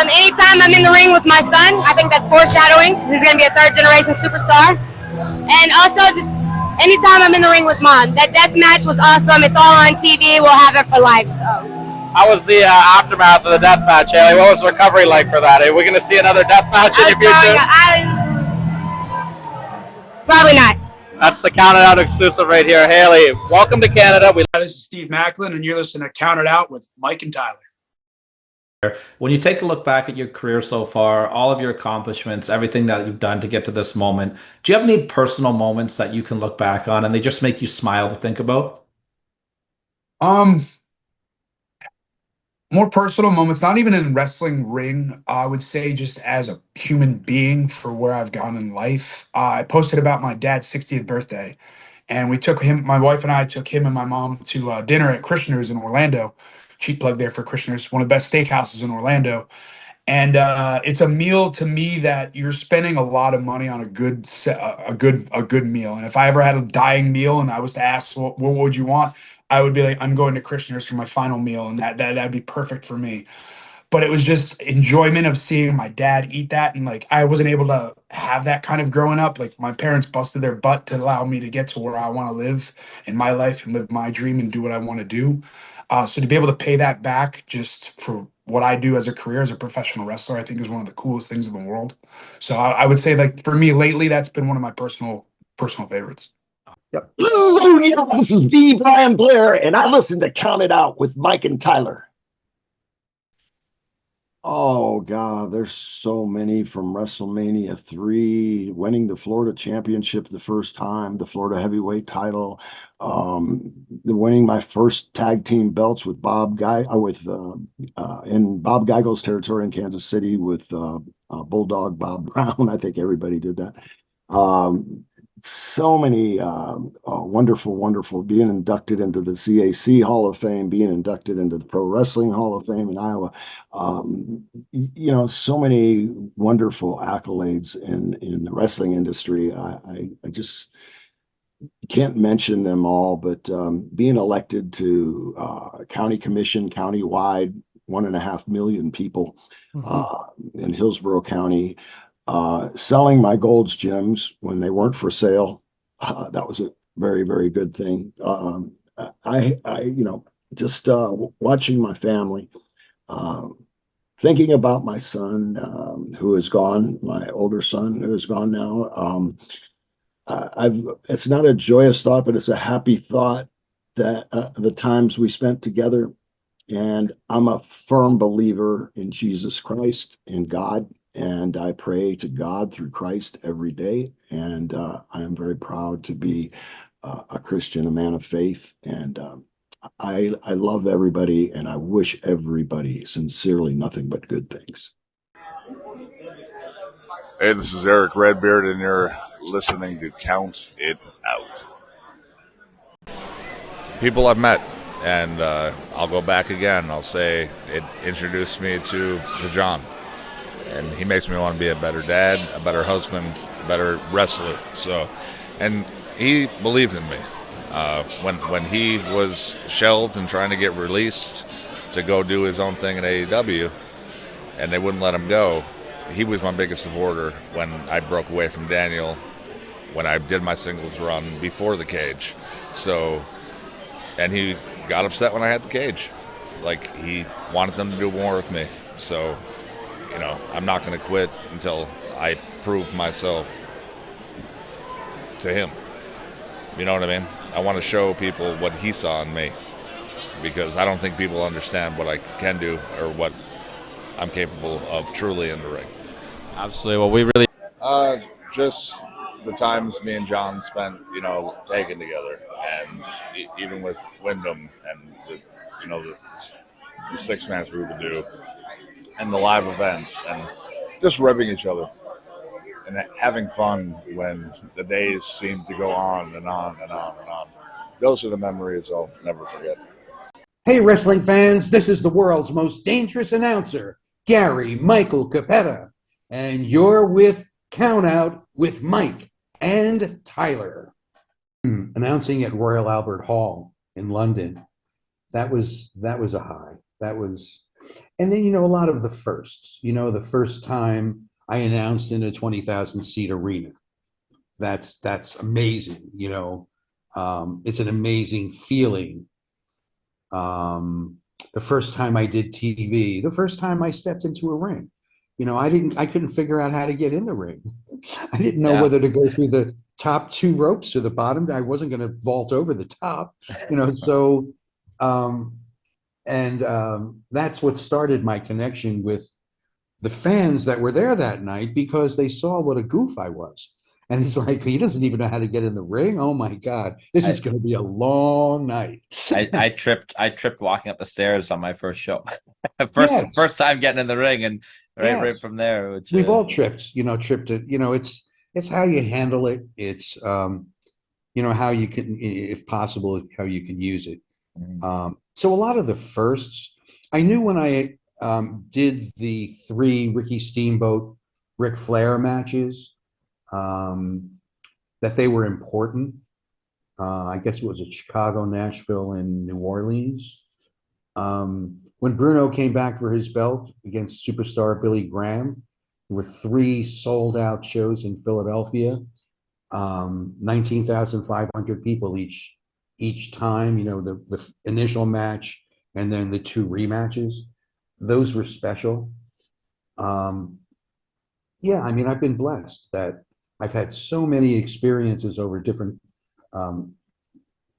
Anytime I'm in the ring with my son, I think that's foreshadowing because he's going to be a third-generation superstar. And also, just anytime I'm in the ring with Mom. That death match was awesome. It's all on TV. We'll have it for life. So. How was the aftermath of the death match, Haley? What was the recovery like for that? Are we going to see another death match in your future? Probably not. That's the Count It Out exclusive right here. Haley, welcome to Canada. This is Steve Macklin, and you're listening to Count It Out with Mike and Tyler. When you take a look back at your career so far, all of your accomplishments, everything that you've done to get to this moment, do you have any personal moments that you can look back on and they just make you smile to think about? More personal moments, not even in wrestling ring, I would say just as a human being for where I've gone in life. I posted about my dad's 60th birthday, and we took him, my wife and I took him and my mom to dinner at Krishner's in Orlando. Cheap plug there for Krishner's, one of the best steakhouses in Orlando. And it's a meal to me that you're spending a lot of money on a good meal. And if I ever had a dying meal and I was to ask, what would you want? I would be like, I'm going to Krishner's for my final meal, and that'd be perfect for me. But it was just enjoyment of seeing my dad eat that, and like I wasn't able to have that kind of growing up. Like my parents busted their butt to allow me to get to where I want to live in my life and live my dream and do what I want to do. So to be able to pay that back just for what I do as a career as a professional wrestler, I think is one of the coolest things in the world. So I would say, like, for me lately, that's been one of my personal favorites. Yep. This is V. Brian Blair, and I listen to Count It Out with Mike and Tyler. Oh, God, there's so many from WrestleMania 3, winning the Florida Championship the first time, the Florida Heavyweight title, winning my first tag team belts with in Bob Geigel's territory in Kansas City with Bulldog Bob Brown. I think everybody did that. so many wonderful being inducted into the CAC Hall of Fame, being inducted into the Pro Wrestling Hall of Fame in Iowa. So many wonderful accolades in the wrestling industry. I just can't mention them all, but being elected to county commission, countywide, 1.5 million people in Hillsborough County, selling my Gold's gyms when they weren't for sale. That was a very, very good thing. Just watching my family, thinking about my son who is gone, my older son who is gone now. It's not a joyous thought, but it's a happy thought that the times we spent together. And I'm a firm believer in Jesus Christ, in God, and I pray to God through Christ every day. And I am very proud to be a Christian, a man of faith. And I love everybody, and I wish everybody sincerely nothing but good things. Hey, this is Eric Redbeard, and you're listening to Count It Out. People I've met, and I'll go back again. I'll say it introduced me to John, and he makes me want to be a better dad, a better husband, a better wrestler. So, and he believed in me when he was shelved and trying to get released to go do his own thing in AEW, and they wouldn't let him go. He was my biggest supporter when I broke away from Daniel, when I did my singles run before the cage. So, and he got upset when I had the cage. Like, he wanted them to do more with me. So, I'm not going to quit until I prove myself to him. You know what I mean? I want to show people what he saw in me, because I don't think people understand what I can do or what I'm capable of truly in the ring. Absolutely. Well, we really just the times me and John spent, taking together, and even with Wyndham and the 6 match we would do, and the live events, and just rubbing each other and having fun when the days seem to go on and on and on and on. Those are the memories I'll never forget. Hey, wrestling fans, this is the world's most dangerous announcer, Gary Michael Capetta, and you're with Count Out with Mike and Tyler. Announcing at Royal Albert Hall in London. That was a high. And then, a lot of the firsts. The first time I announced in a 20,000 seat arena. That's amazing. It's an amazing feeling. The first time I did TV, the first time I stepped into a ring, I couldn't figure out how to get in the ring. I didn't know whether to go through the top 2 ropes or the bottom. I wasn't going to vault over the top, so, that's what started my connection with the fans that were there that night, because they saw what a goof I was. And it's like, he doesn't even know how to get in the ring. Oh my God, this is going to be a long night. I tripped walking up the stairs on my first show. First time getting in the ring, and right from there. We've all tripped, tripped it. It's how you handle it. It's how you can, if possible, how you can use it. So a lot of the firsts, I knew when I did the 3 Ricky Steamboat, Ric Flair matches, that they were important. I guess it was at Chicago, Nashville, and New Orleans. When Bruno came back for his belt against superstar Billy Graham, there were 3 sold-out shows in Philadelphia, 19,500 people each time. The initial match and then the 2 rematches. Those were special. I've been blessed that I've had so many experiences over different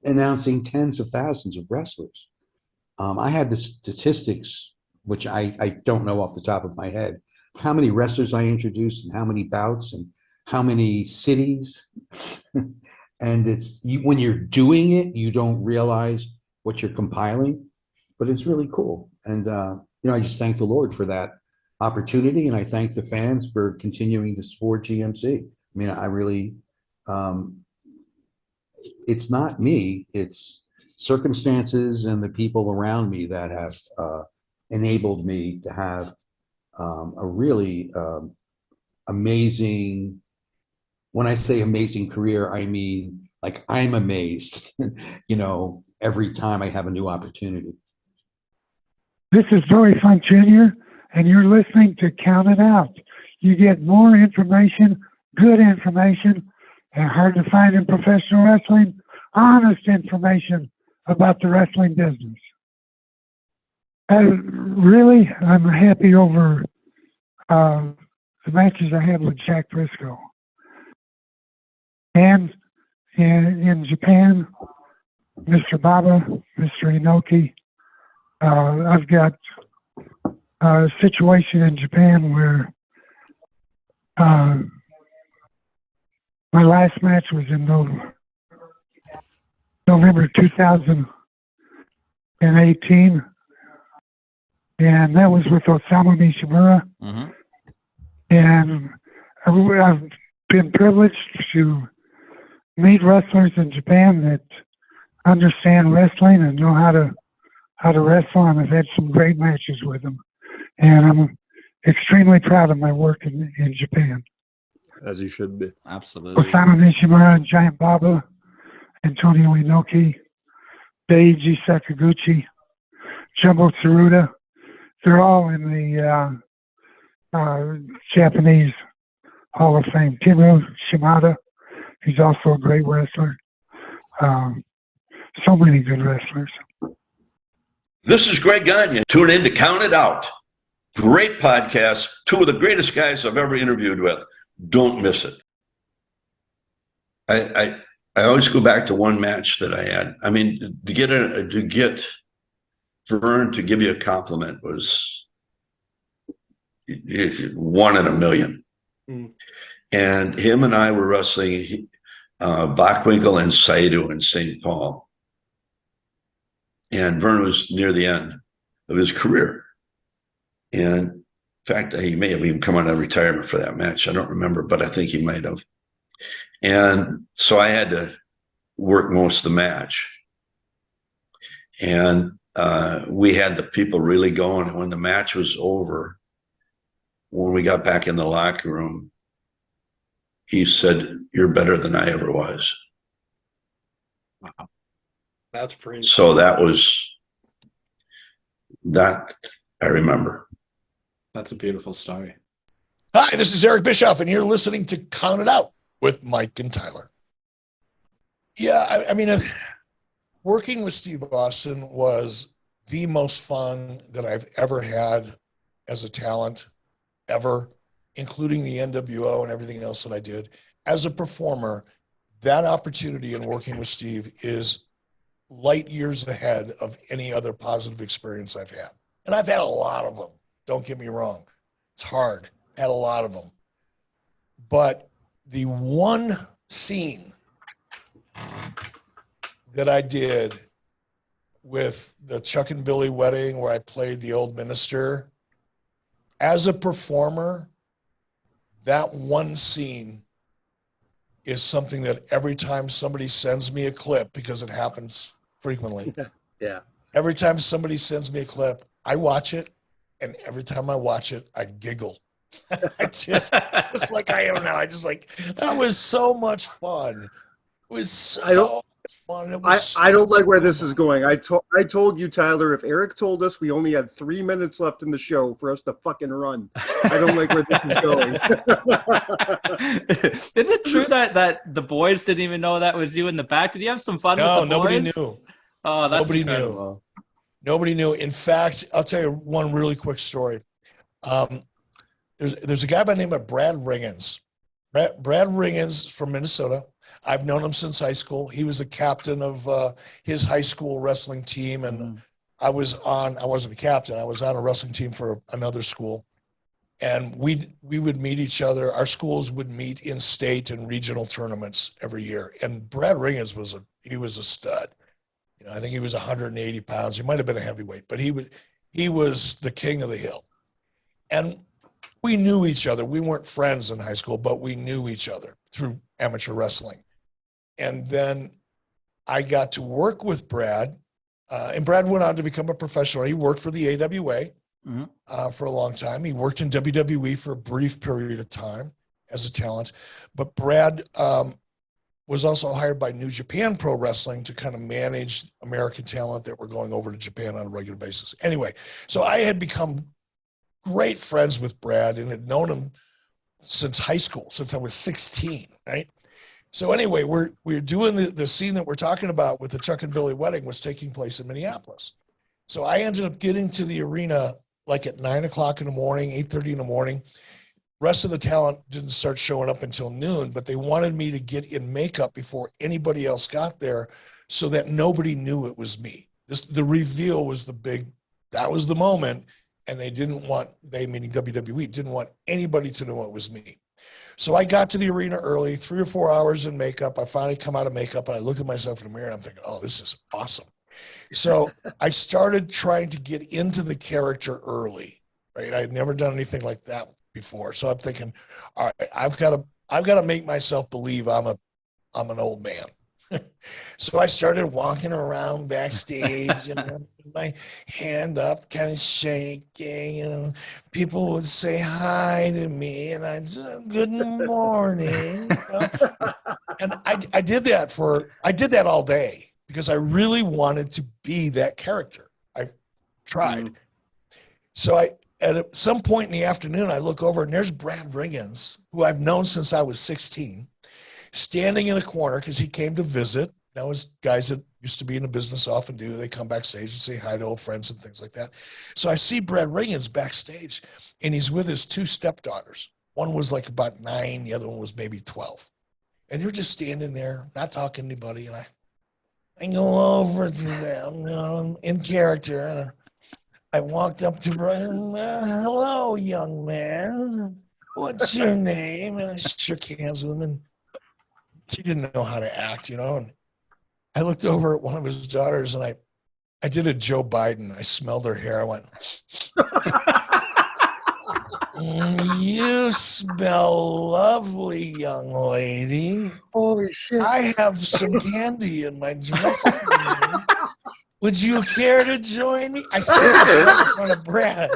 announcing tens of thousands of wrestlers. I had the statistics, which I don't know off the top of my head, of how many wrestlers I introduced and how many bouts and how many cities. And when you're doing it, you don't realize what you're compiling, but it's really cool. And, I just thank the Lord for that opportunity. And I thank the fans for continuing to support GMC. I mean, I really it's not me, it's circumstances and the people around me that have enabled me to have a really amazing, when I say amazing career, I mean, like, I'm amazed, every time I have a new opportunity. This is Joey Funk Jr., and you're listening to Count It Out. You get more information, good information, and hard to find in professional wrestling, honest information about the wrestling business. Really, I'm happy over the matches I had with Jack Briscoe. And in Japan, Mr. Baba, Mr. Inoki. I've got a situation in Japan where my last match was in November 2018, and that was with Osamu Nishimura. Mm-hmm. And I've been privileged to meet wrestlers in Japan that understand wrestling and know how to wrestle, and I've had some great matches with them. And I'm extremely proud of my work in Japan. As you should be. Absolutely. Osamu Nishimura, Giant Baba, Antonio Inoki, Daiji Sakaguchi, Jumbo Tsuruta. They're all in the Japanese Hall of Fame. Timu Shimada, he's also a great wrestler. So many good wrestlers. This is Greg Gagne. Tune in to Count It Out. Great podcast. Two of the greatest guys I've ever interviewed with. Don't miss it. I always go back to one match that I had. I mean, to get Vern to give you a compliment was one in a million. Mm. And him and I were wrestling Bockwinkel and Saito in St. Paul. And Vern was near the end of his career. And in fact, he may have even come out of retirement for that match. I don't remember, but I think he might have. And so I had to work most of the match. And we had the people really going. And when the match was over, when we got back in the locker room, he said, "You're better than I ever was." Wow. That's pretty. So that I remember. That's a beautiful story. Hi, this is Eric Bischoff, and you're listening to Count It Out with Mike and Tyler. Yeah, I mean, working with Steve Austin was the most fun that I've ever had as a talent, ever, including the NWO and everything else that I did. As a performer, that opportunity in working with Steve is light years ahead of any other positive experience I've had. And I've had a lot of them. Don't get me wrong. It's hard. Had a lot of them. But the one scene that I did with the Chuck and Billy wedding where I played the old minister, as a performer, that one scene is something that every time somebody sends me a clip, because it happens frequently. Yeah. Every time somebody sends me a clip, I watch it, and every time I watch it, I giggle. I just like I am now. I just like, that was so much fun. It was so much fun. It was I don't like where this is going. I told you, Tyler, if Eric told us we only had 3 minutes left in the show for us to fucking run. I don't like where this is going. Is it true that the boys didn't even know that was you in the back? Did you have some fun with the boys? No, nobody knew. Oh, that's nobody incredible. knew. Nobody knew. In fact, I'll tell you one really quick story. There's a guy by the name of Brad Ringens. Brad Ringens from Minnesota. I've known him since high school. He was the captain of his high school wrestling team, and I wasn't a captain. I was on a wrestling team for another school, and we would meet each other. Our schools would meet in state and regional tournaments every year. And Brad Ringens was a stud. You know, I think he was 180 pounds. He might have been a heavyweight, but he was the king of the hill. And we knew each other. We weren't friends in high school, but we knew each other through amateur wrestling. And then I got to work with Brad, and Brad went on to become a professional. He worked for the AWA for a long time. He worked in WWE for a brief period of time as a talent. But Brad was also hired by New Japan Pro Wrestling to kind of manage American talent that were going over to Japan on a regular basis. Anyway, so I had become great friends with Brad and had known him since high school, since I was 16, right? So anyway, we're doing the scene that we're talking about with the Chuck and Billy wedding was taking place in Minneapolis. So I ended up getting to the arena like at 9 o'clock in the morning, 8:30 in the morning. Rest of the talent didn't start showing up until noon, but they wanted me to get in makeup before anybody else got there so that nobody knew it was me. The reveal was that was the moment, and they meaning WWE, didn't want anybody to know it was me. So I got to the arena early, 3 or 4 hours in makeup. I finally come out of makeup, and I looked at myself in the mirror, and I'm thinking, oh, this is awesome. So I started trying to get into the character early, right? I had never done anything like that before. So I'm thinking, all right, I've got to make myself believe I'm an old man. So I started walking around backstage and my hand up, kind of shaking, and people would say hi to me, and I'd say, good morning. And I did that all day because I really wanted to be that character. I tried. So at some point in the afternoon, I look over and there's Brad Riggins, who I've known since I was 16, standing in a corner because he came to visit. Now, as guys that used to be in the business often do, they come backstage and say hi to old friends and things like that. So I see Brad Riggins backstage, and he's with his 2 stepdaughters. One was like about 9, the other one was maybe 12. And they're just standing there, not talking to anybody. And I go over to them, in character, and I walked up to Brian. Hello, young man. What's your name? And I shook hands with him, and he didn't know how to act, And I looked over at one of his daughters, and I did a Joe Biden. I smelled her hair. I went, you smell lovely, young lady. Holy shit. I have some candy in my dressing room. Would you care to join me? I said this right in front of Brad.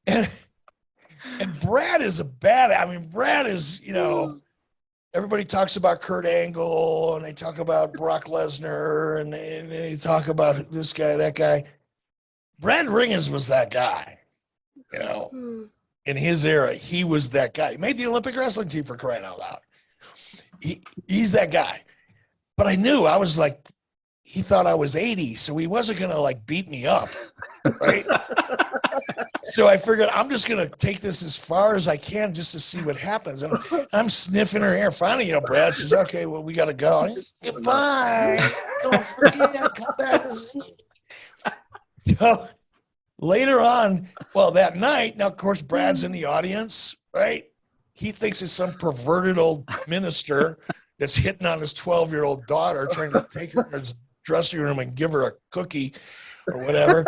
And Brad is Brad is, everybody talks about Kurt Angle, and they talk about Brock Lesnar, and they talk about this guy, that guy. Brad Riggins was that guy, In his era, he was that guy. He made the Olympic wrestling team, for crying out loud. He's that guy. But I knew, I was like, he thought I was 80, so he wasn't going to beat me up, right? So I figured I'm just going to take this as far as I can just to see what happens. And I'm sniffing her hair. Finally, Brad says, okay, well, we got to go. Goodbye. Don't forget, come back and see. So later on, that night, now, of course, Brad's in the audience, right? He thinks it's some perverted old minister that's hitting on his 12-year-old daughter, trying to take her to his dressing room and give her a cookie or whatever.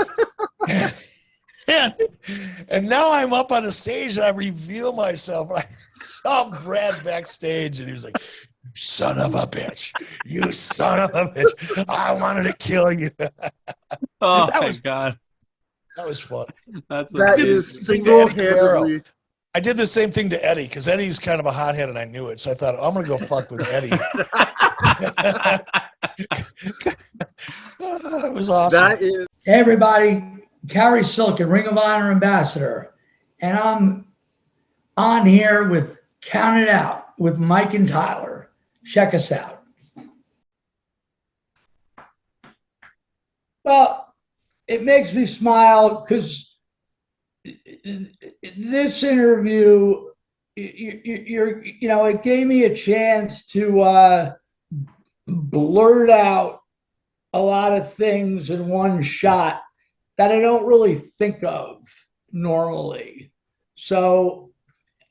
And now I'm up on the stage and I reveal myself. I saw Brad backstage and he was like, you son of a bitch. You son of a bitch. I wanted to kill you. Oh, my God. That was fun. That is single-handedly. I did the same thing to Eddie because Eddie's kind of a hothead and I knew it. So I thought, I'm going to go fuck with Eddie. It was awesome. Hey, everybody. Carrie Silken, Ring of Honor Ambassador. And I'm on here with Count It Out with Mike and Tyler. Check us out. Well, it makes me smile because this interview, it gave me a chance to blurt out a lot of things in one shot that I don't really think of normally. So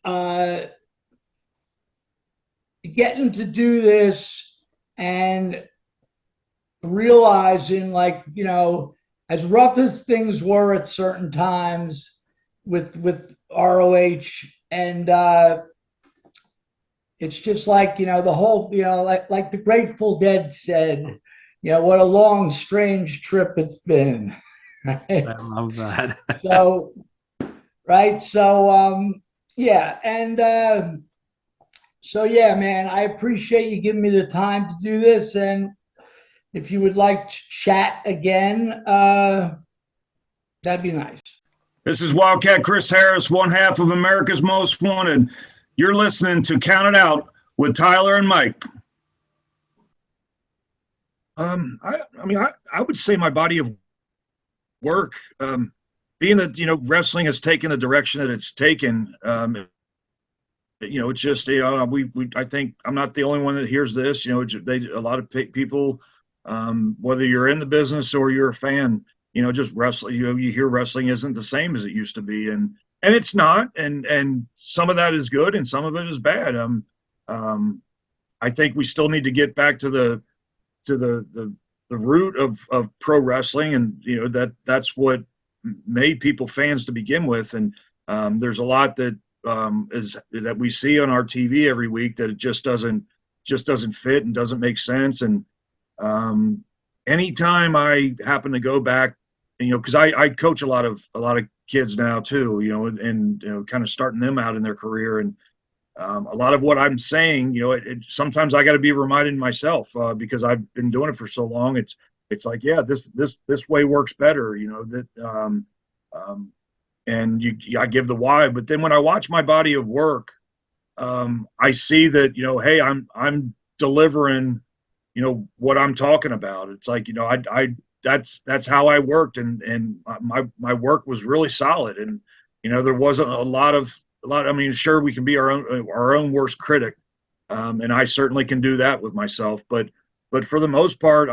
getting to do this and realizing, as rough as things were at certain times with ROH and it's just like, the whole, like the Grateful Dead said, what a long, strange trip it's been. Right? I love that. So, right. So, yeah. And so, yeah, man, I appreciate you giving me the time to do this. And if you would like to chat again, that'd be nice. This is Wildcat Chris Harris, one half of America's Most Wanted. You're listening to Count It Out with Tyler and Mike. I would say my body of work, being that, wrestling has taken the direction that it's taken. It's just, I think I'm not the only one that hears this. A lot of people, whether you're in the business or you're a fan, just wrestling, you hear wrestling isn't the same as it used to be. And it's not. And some of that is good and some of it is bad. I think we still need to get back to the root of pro wrestling. And, that's what made people fans to begin with. And there's a lot that that we see on our TV every week that it just doesn't fit and doesn't make sense. And anytime I happen to go back, because I coach a lot of kids now too, and kind of starting them out in their career. And a lot of what I'm saying, sometimes I got to be reminded myself because I've been doing it for so long. It's like, yeah, this way works better, and I give the why. But then when I watch my body of work, I see that, hey, I'm delivering, what I'm talking about. It's like, that's how I worked, and my work was really solid. And, there wasn't a lot. I mean, sure, we can be our own worst critic. And I certainly can do that with myself. But for the most part,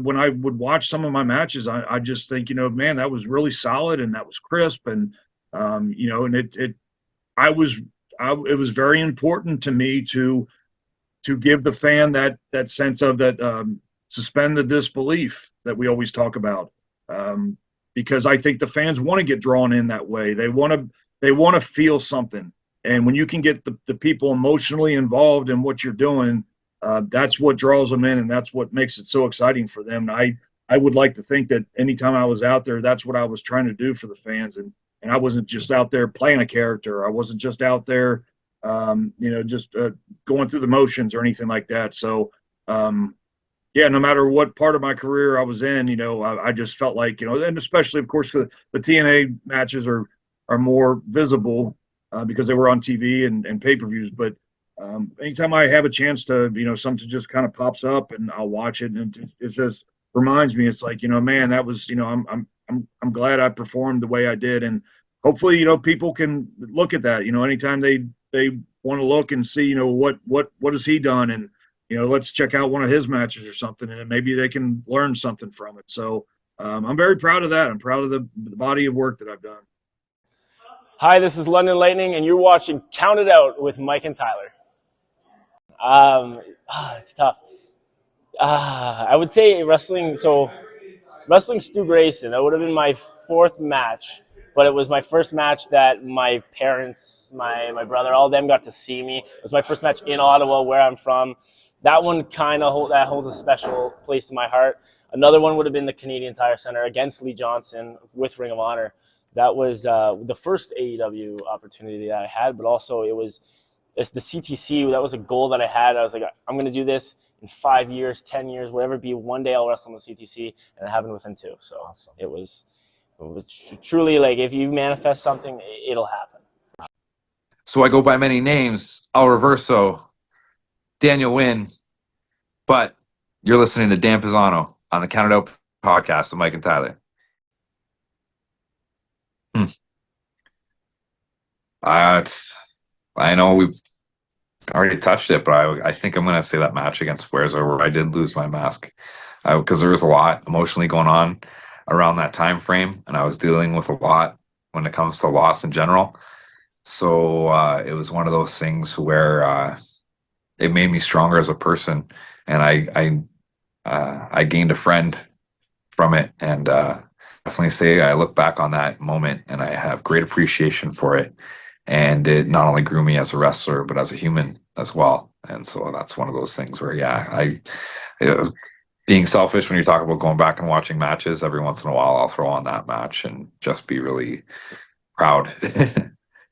when I would watch some of my matches, I just think, man, that was really solid and that was crisp. And, and it was very important to me to give the fan that sense of that, suspend the disbelief that we always talk about. Because I think the fans want to get drawn in that way. They want to feel something. And when you can get the people emotionally involved in what you're doing, that's what draws them in, and that's what makes it so exciting for them. And I would like to think that anytime I was out there, that's what I was trying to do for the fans. And I wasn't just out there playing a character. I wasn't just out there, just going through the motions or anything like that. So, yeah, no matter what part of my career I was in, I just felt like, and especially, of course, the TNA matches are more visible because they were on TV and pay-per-views. But anytime I have a chance to, something just kind of pops up and I'll watch it, and it just reminds me, it's like, man, that was, I'm glad I performed the way I did. And hopefully, people can look at that, anytime they want to look and see, what has he done? And, let's check out one of his matches or something, and maybe they can learn something from it. So I'm very proud of that. I'm proud of the body of work that I've done. Hi, this is London Lightning, and you're watching Count It Out with Mike and Tyler. It's tough. I would say wrestling. So, wrestling Stu Grayson. That would have been my fourth match, but it was my first match that my parents, my brother, all of them got to see me. It was my first match in Ottawa, where I'm from. That one kind of holds a special place in my heart. Another one would have been the Canadian Tire Center against Lee Johnson with Ring of Honor. That was the first AEW opportunity that I had, but also it's the CTC. That was a goal that I had. I was like, I'm going to do this in 5 years, 10 years, whatever it be. One day I'll wrestle on the CTC, and it happened within 2. So awesome. It was truly like, if you manifest something, it'll happen. So I go by many names: El Reverso, Daniel Wynn, but you're listening to Dan Pisano on the Count It Out podcast with Mike and Tyler. I know we've already touched it, but I think I'm going to say that match against Fuerza where I did lose my mask, because there was a lot emotionally going on around that time frame, and I was dealing with a lot when it comes to loss in general. So it was one of those things where it made me stronger as a person, and I gained a friend from it, and definitely say I look back on that moment and I have great appreciation for it. And it not only grew me as a wrestler, but as a human as well. And so that's one of those things where, being selfish when you talk about going back and watching matches, every once in a while I'll throw on that match and just be really proud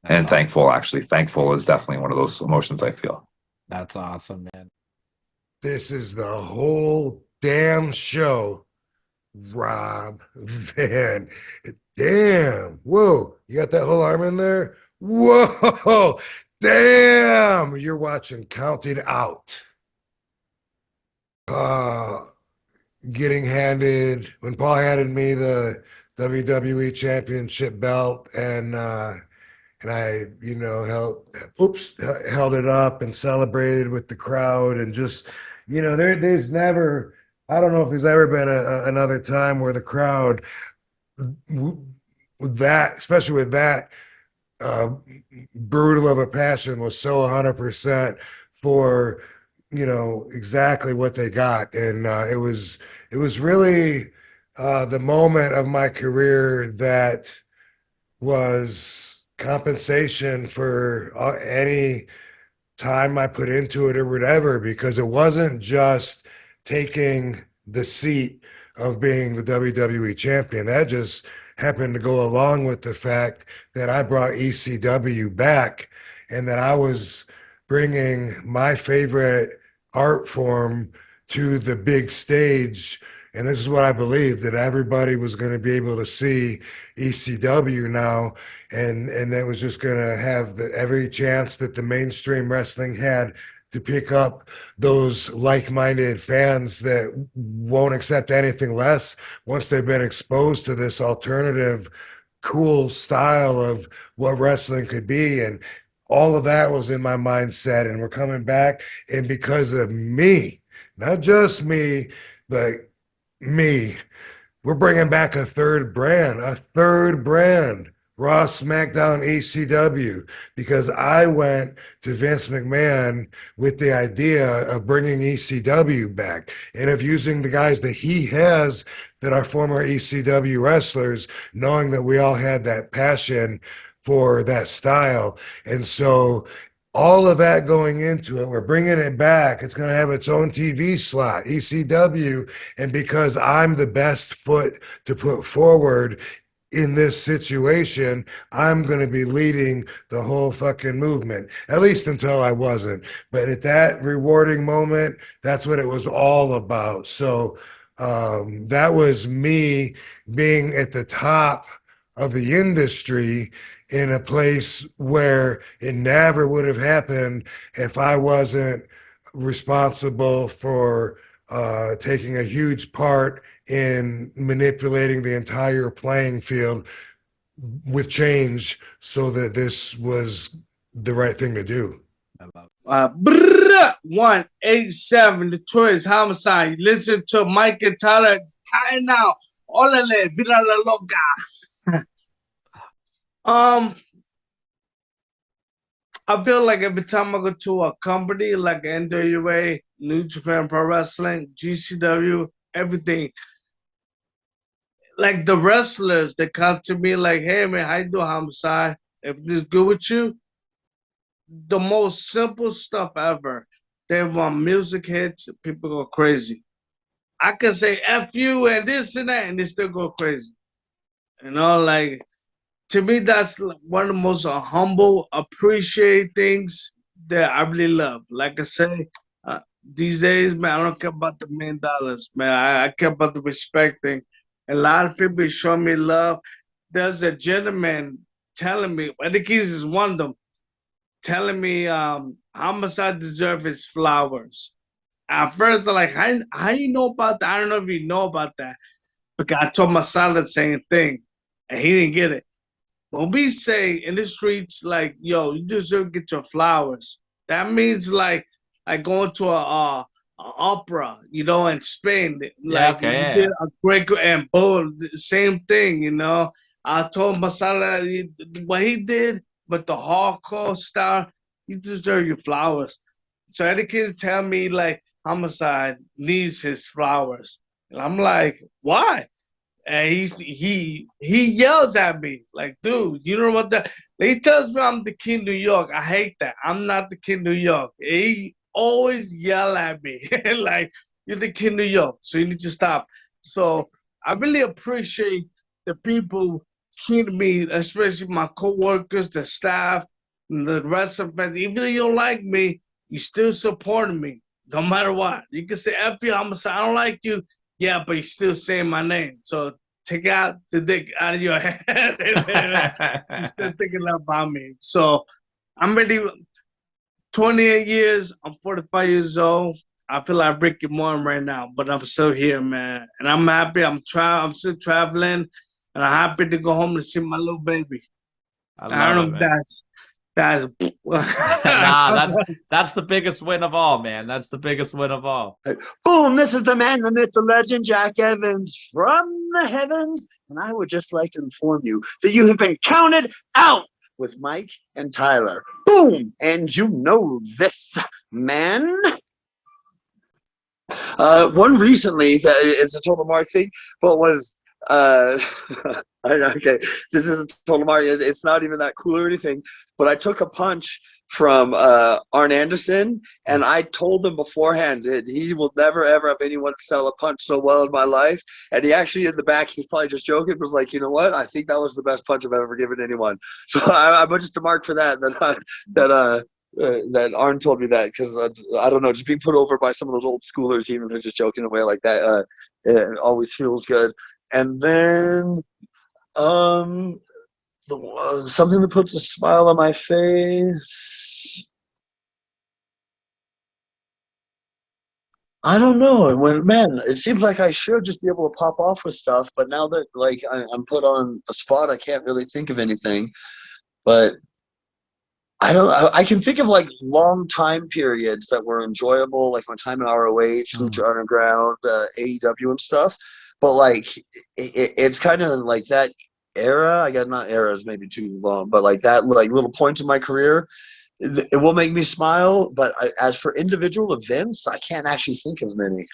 and thankful. Actually, thankful is definitely one of those emotions I feel. That's awesome, man. This is the whole damn show, Rob Van. Damn. Whoa. You got that whole arm in there? Whoa. Damn. You're watching Counted Out. Getting handed, when Paul handed me the WWE Championship belt, and I, held it up and celebrated with the crowd, and just, there's never, I don't know if there's ever been another time where the crowd, with that, especially with that brutal of a passion, was so 100% for, exactly what they got. And it was really the moment of my career that was compensation for any time I put into it or whatever, because it wasn't just taking the seat of being the WWE champion. That just happened to go along with the fact that I brought ECW back, and that I was bringing my favorite art form to the big stage. And this is what I believe, that everybody was going to be able to see ECW now, and that was just going to have every chance that the mainstream wrestling had to pick up those like-minded fans that won't accept anything less once they've been exposed to this alternative, cool style of what wrestling could be. And all of that was in my mindset, and we're coming back. And because of me, not just me, but me, we're bringing back a third brand, Raw, SmackDown, ECW, because I went to Vince McMahon with the idea of bringing ECW back, and of using the guys that he has that are former ECW wrestlers, knowing that we all had that passion for that style. And so all of that going into it, we're bringing it back. It's going to have its own TV slot, ECW. And because I'm the best foot to put forward in this situation, I'm going to be leading the whole fucking movement, at least until I wasn't. But at that rewarding moment, that's what it was all about. So that was me being at the top of the industry in a place where it never would have happened if I wasn't responsible for taking a huge part in manipulating the entire playing field with change, so that this was the right thing to do. 187, the choice homicide. You listen to Mike and Tyler. Now, órale, vida la loca. I feel like every time I go to a company like NWA, New Japan Pro Wrestling, GCW, everything, like the wrestlers, they come to me like, hey man, how you doing, homicide? If this is good with you, the most simple stuff ever. They want music hits, people go crazy. I can say F you and this and that, and they still go crazy. Like, to me, that's one of the most humble, appreciate things that I really love. Like I say, these days, man, I don't care about the $1,000,000, man. I care about the respect thing. A lot of people show me love. There's a gentleman telling me, I think he's just one of them, telling me how much I deserve his flowers. At first, I'm like, how you know about that? I don't know if you know about that. Because I told my son the same thing, and he didn't get it. When we say in the streets, like, yo, you deserve to get your flowers, that means like going to a opera, in Spain. Yeah, Like, okay, you yeah, did yeah. a great, and boom, same thing, I told Masala what he did, but the hardcore style, you deserve your flowers. So any kids tell me like homicide needs his flowers. And I'm like, why? And he yells at me like, dude, you know what He tells me I'm the King New York. I hate that. I'm not the King New York. He always yell at me like, "You're the King New York, so you need to stop." So I really appreciate the people treating me, especially my coworkers, the staff, the rest of it. Even though you don't like me, you still supporting me, no matter what. You can say "F you," I'm gonna say I don't like you. Yeah, but you're still saying my name. So take out the dick out of your head. You're still thinking about me. So I'm ready. 28 years. I'm 45 years old. I feel like Ricky Morton right now, but I'm still here, man. And I'm happy. I'm still traveling, and I'm happy to go home to see my little baby. I don't know if that's Nah, that's the biggest win of all, man. That's the biggest win of all. Boom, this is the man, the myth, the legend, Jack Evans from the heavens. And I would just like to inform you that you have been counted out with Mike and Tyler. Boom! And you know this, man. One recently that is a total mark thing, but was okay, this is a total mark. It's not even that cool or anything, but I took a punch from Arn Anderson, and I told him beforehand that he will never ever have anyone sell a punch so well in my life. And he actually in the back, he was probably just joking, was like, you know what? I think that was the best punch I've ever given anyone. So I'm just a mark for that. That Arn told me that, because I don't know, just being put over by some of those old schoolers, even if they're just joking away like that, it always feels good. And then something that puts a smile on my face. I don't know. Man, it seems like I should just be able to pop off with stuff, but now that like I'm put on a spot, I can't really think of anything. But I can think of like long time periods that were enjoyable, like my time in ROH, Lucha Underground, AEW and stuff. But like it's kind of like that era. I got not eras maybe too long, but like that like little point in my career, it will make me smile. But as for individual events, I can't actually think of many.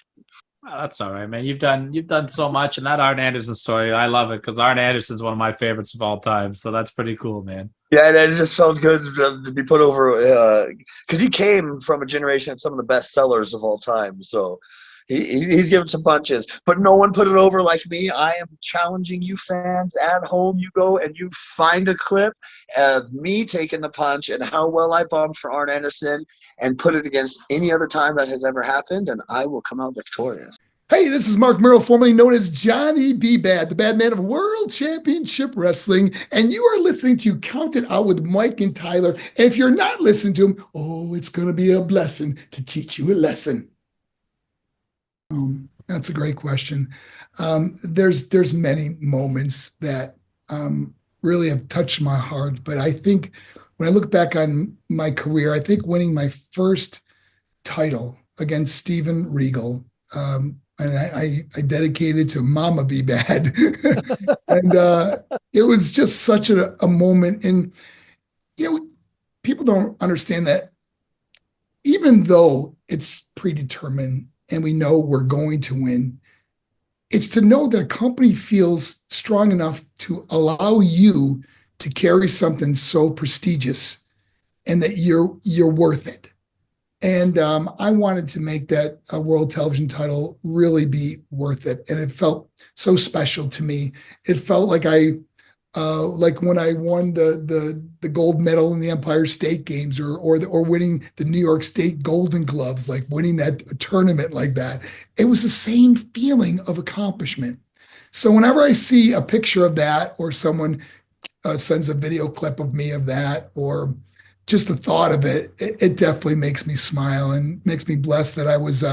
Oh, that's all right, man. You've done so much, and that Arn Anderson story, I love it because Arn Anderson's one of my favorites of all time. So that's pretty cool, man. Yeah, and it just felt good to be put over because he came from a generation of some of the best sellers of all time. So he's given some punches, but no one put it over like me. I am challenging you fans at home. You go and you find a clip of me taking the punch and how well I bombed for Arn Anderson and put it against any other time that has ever happened, and I will come out victorious. Hey, this is Mark Merrill, formerly known as Johnny B. Bad, the bad man of World Championship Wrestling, and you are listening to Count It Out with Mike and Tyler. And if you're not listening to him, oh, it's going to be a blessing to teach you a lesson. That's a great question. There's many moments that really have touched my heart, but I think when I look back on my career, I think winning my first title against Steven Regal, and I dedicated to Mama Be Bad. And it was just such a moment. And, you know, people don't understand that even though it's predetermined and we know we're going to win, it's to know that a company feels strong enough to allow you to carry something so prestigious and that you're worth it. And I wanted to make that world television title really be worth it. And it felt so special to me. It felt like like when I won the gold medal in the Empire State Games or winning the New York State Golden Gloves, like winning that tournament like that. It was the same feeling of accomplishment. So whenever I see a picture of that or someone sends a video clip of me of that, or just the thought of it definitely makes me smile and makes me blessed that I was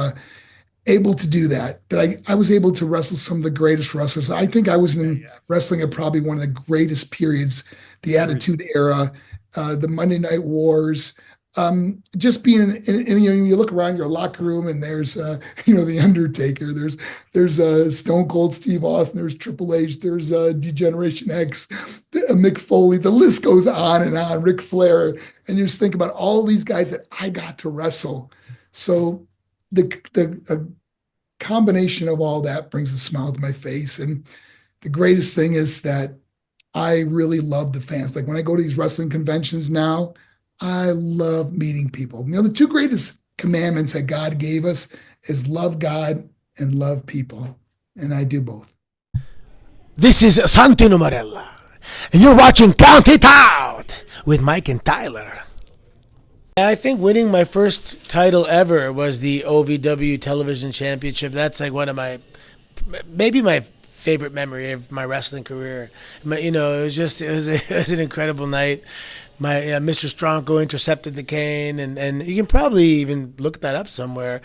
able to do that, I was able to wrestle some of the greatest wrestlers. I think I was in wrestling at probably one of the greatest periods, the Attitude Era, the Monday Night Wars, just being in, you look around your locker room and there's, the Undertaker, there's Stone Cold Steve Austin, there's Triple H, there's D-Generation X, Mick Foley, the list goes on and on, Ric Flair. And you just think about all these guys that I got to wrestle. So the combination of all that brings a smile to my face. And the greatest thing is that I really love the fans. Like when I go to these wrestling conventions now, I love meeting people. You know, the two greatest commandments that God gave us is love God and love people. And I do both. This is Santino Marella, and you're watching Count It Out with Mike and Tyler. I think winning my first title ever was the OVW Television Championship. That's like one of maybe my favorite memory of my wrestling career. It was an incredible night. My Mr. Stronko intercepted the cane, and you can probably even look that up somewhere.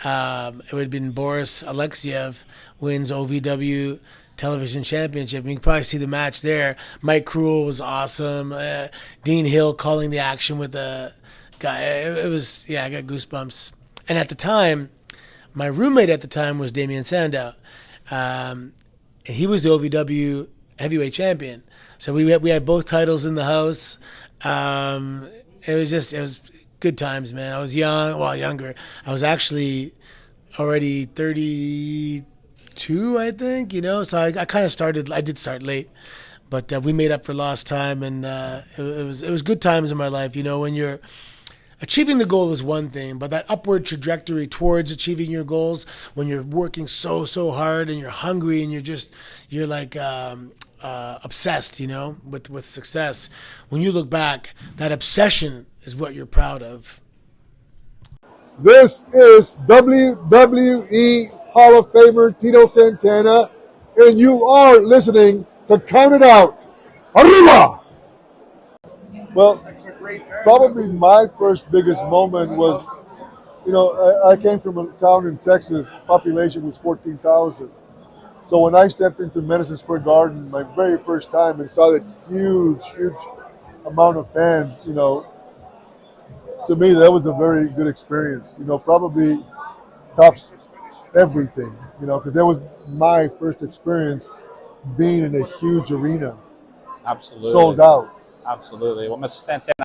It would have been Boris Alexiev wins OVW Television Championship. You can probably see the match there. Mike Krul was awesome. Dean Hill calling the action with the guy. It was, I got goosebumps. And at the time, my roommate at the time was Damian Sandow. And he was the OVW heavyweight champion. So we had both titles in the house. It was good times, man. I was younger. I was actually already 32, I think, so I kind of I did start late, but we made up for lost time, and it was good times in my life. When you're achieving the goal is one thing, but that upward trajectory towards achieving your goals, when you're working so hard and you're hungry and you're like obsessed, with success. When you look back, that obsession is what you're proud of. This is WWE Hall of Famer Tito Santana, and you are listening to Count It Out. Arriba! Well, probably my first biggest moment was, I came from a town in Texas, population was 14,000. So when I stepped into Madison Square Garden my very first time and saw that huge amount of fans, to me that was a very good experience. Probably tops everything, because that was my first experience being in a huge arena. Absolutely. Sold out. Absolutely. Well, Mr. Santana.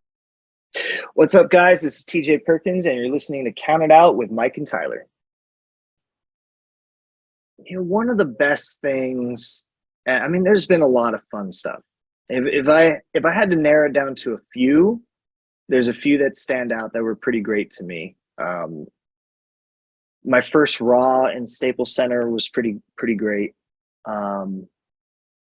What's up, guys? This is TJ Perkins, and you're listening to Count It Out with Mike and Tyler. One of the best things, there's been a lot of fun stuff. If I had to narrow it down to a few, there's a few that stand out that were pretty great to me. My first Raw in Staples Center was pretty great.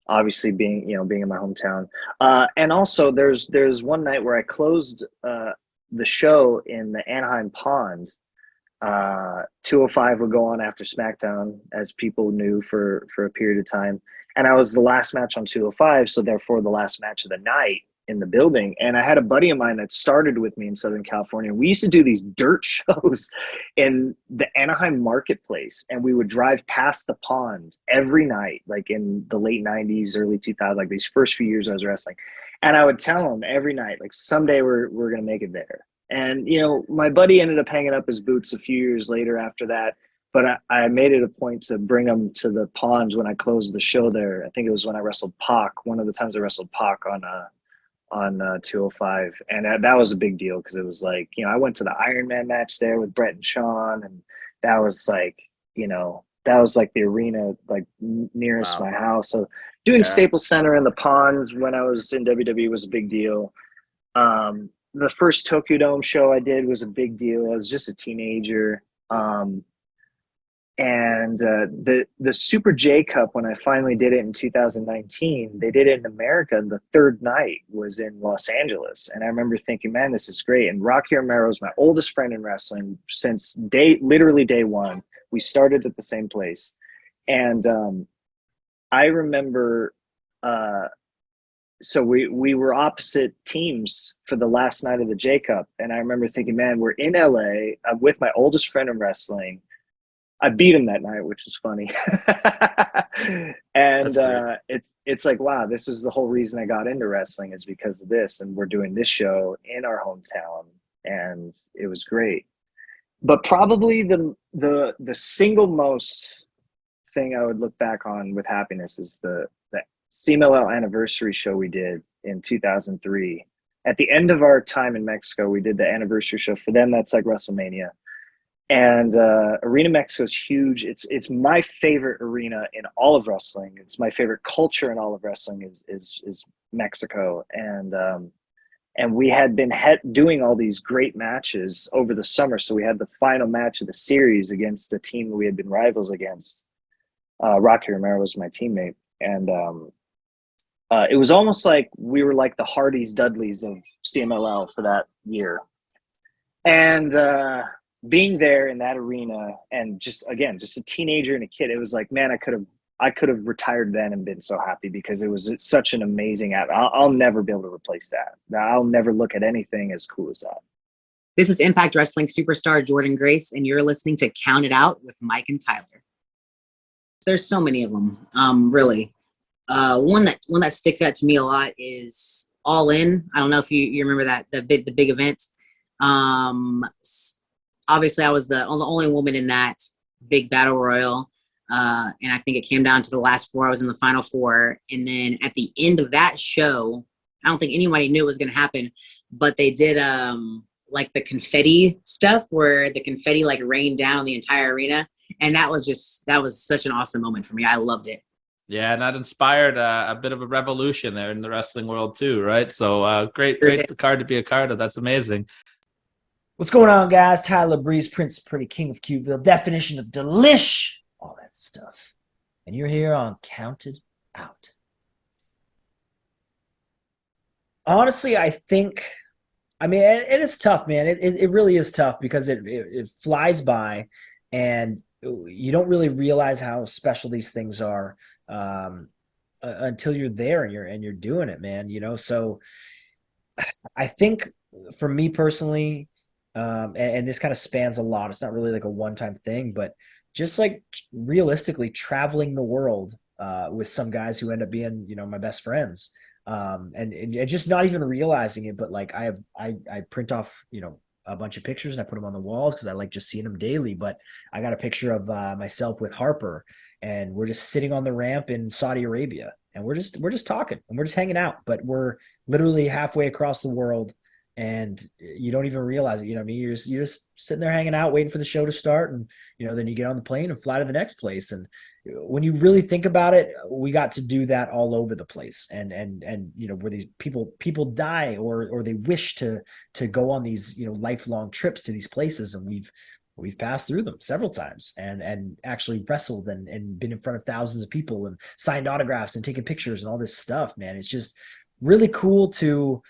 Obviously being in my hometown. And also there's one night where I closed the show in the Anaheim Pond. 205 would go on after SmackDown, as people knew, for a period of time. And I was the last match on 205, so therefore the last match of the night in the building. And I had a buddy of mine that started with me in Southern California. We used to do these dirt shows in the Anaheim marketplace, and we would drive past the pond every night, like in the late 90s, early 2000s, like these first few years I was wrestling. And I would tell him every night, like, someday we're going to make it there. And, my buddy ended up hanging up his boots a few years later after that. But I made it a point to bring him to the pond when I closed the show there. I think it was when I wrestled Pac, one of the times I wrestled Pac on 205. And that was a big deal, because it was like, I went to the Iron Man match there with Brett and Sean. And that was like, that was like the arena, like nearest my house. So doing Staples Center in the ponds when I was in WWE was a big deal. The first Tokyo Dome show I did was a big deal. I was just a teenager. And the Super J Cup, when I finally did it in 2019, they did it in America. The third night was in Los Angeles. And I remember thinking, man, this is great. And Rocky Romero is my oldest friend in wrestling since literally day one. We started at the same place. And I remember, so we were opposite teams for the last night of the J Cup. And I remember thinking, man, we're in LA. I'm with my oldest friend in wrestling. I beat him that night, which was funny. And it's like, wow, this is the whole reason I got into wrestling, is because of this. And we're doing this show in our hometown, and it was great. But probably the single most thing I would look back on with happiness is the CMLL anniversary show we did in 2003. At the end of our time in Mexico, we did the anniversary show for them. That's like WrestleMania. And Arena Mexico is huge. It's my favorite arena in all of wrestling. It's my favorite culture in all of wrestling is Mexico. And we had been doing all these great matches over the summer. So we had the final match of the series against a team we had been rivals against. Rocky Romero was my teammate, and it was almost like we were like the Hardys Dudleys of CMLL for that year. And being there in that arena, and just a teenager and a kid, it was like, man, I could have retired then and been so happy, because it was such an amazing I'll never be able to replace that. I'll never look at anything as cool as that. This is Impact Wrestling superstar Jordan Grace, and you're listening to Count It Out with Mike and Tyler. There's so many of them, really. One that sticks out to me a lot is All In. I don't know if you remember that, the big event. Obviously, I was the only woman in that big battle royal. And I think it came down to the last four. I was in the final four. And then at the end of that show, I don't think anybody knew it was going to happen, but they did like the confetti stuff where the confetti like rained down on the entire arena. And that was such an awesome moment for me. I loved it. Yeah, and that inspired a bit of a revolution there in the wrestling world too, right? So great card to be a card of. That's amazing. What's going on, guys? Tyler Breeze, Prince Pretty King of Qville, definition of delish, all that stuff. And you're here on Counted Out. Honestly, I mean, it is tough, man. It really is tough, because it flies by, and you don't really realize how special these things are until you're there and you're doing it, man. So I think for me personally, and this kind of spans a lot. It's not really like a one-time thing, but just like realistically traveling the world with some guys who end up being, my best friends, and just not even realizing it. But like I print off, a bunch of pictures and I put them on the walls because I like just seeing them daily. But I got a picture of myself with Harper, and we're just sitting on the ramp in Saudi Arabia, and we're just talking and we're just hanging out. But we're literally halfway across the world, and you don't even realize it. You know what I mean? You're just sitting there hanging out, waiting for the show to start, and then you get on the plane and fly to the next place. And when you really think about it, we got to do that all over the place, and where these people die or they wish to go on these lifelong trips to these places, and we've passed through them several times and actually wrestled and been in front of thousands of people and signed autographs and taken pictures and all this stuff, man. It's just really cool to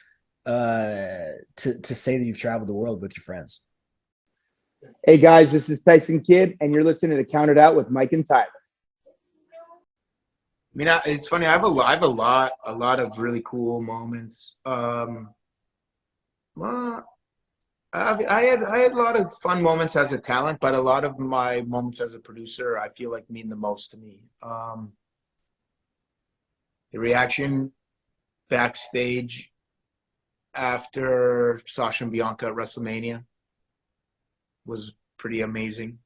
say that you've traveled the world with your friends. Hey guys, this is Tyson Kidd, and you're listening to Count It Out with Mike and Tyler. I mean, it's funny. I have a lot of really cool moments. Well, I had a lot of fun moments as a talent, but a lot of my moments as a producer, I feel like mean the most to me. The reaction backstage after Sasha and Bianca at WrestleMania was pretty amazing.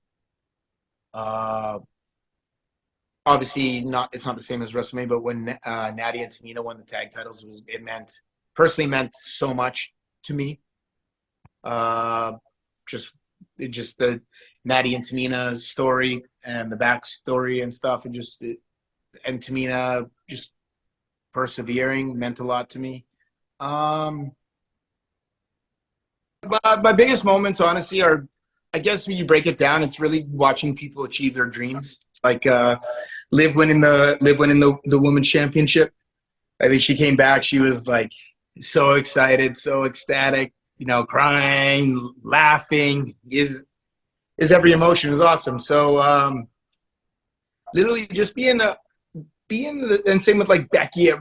Obviously, it's not the same as WrestleMania, but when Natty and Tamina won the tag titles, it meant so much to me. Just the Natty and Tamina story and the backstory and stuff, and Tamina just persevering meant a lot to me. But my biggest moments, honestly, are, I guess when you break it down, it's really watching people achieve their dreams. Like Liv winning the women's championship. I mean, she came back. She was like so excited, so ecstatic. Crying, laughing. Is every emotion is awesome. So literally just being and same with like Becky at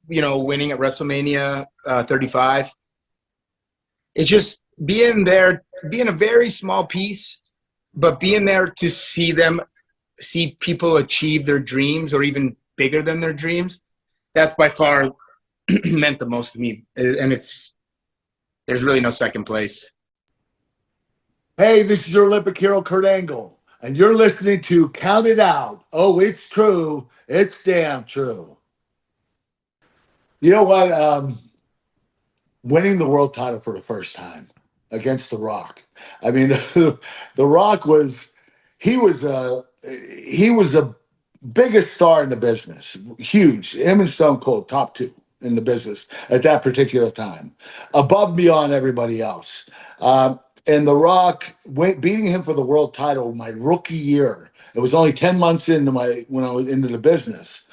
winning at WrestleMania 35. It's just being there, being a very small piece, but being there to see people achieve their dreams or even bigger than their dreams. That's by far meant the most to me. And there's really no second place. Hey, this is your Olympic hero, Kurt Angle, and you're listening to Count It Out. Oh, it's true. It's damn true. You know what? Winning the world title for the first time against The Rock. I mean, The Rock he was the biggest star in the business, huge. Him and Stone Cold, top two in the business at that particular time, above and beyond everybody else. And The Rock beating him for the world title my rookie year. It was only 10 months when I was into the business,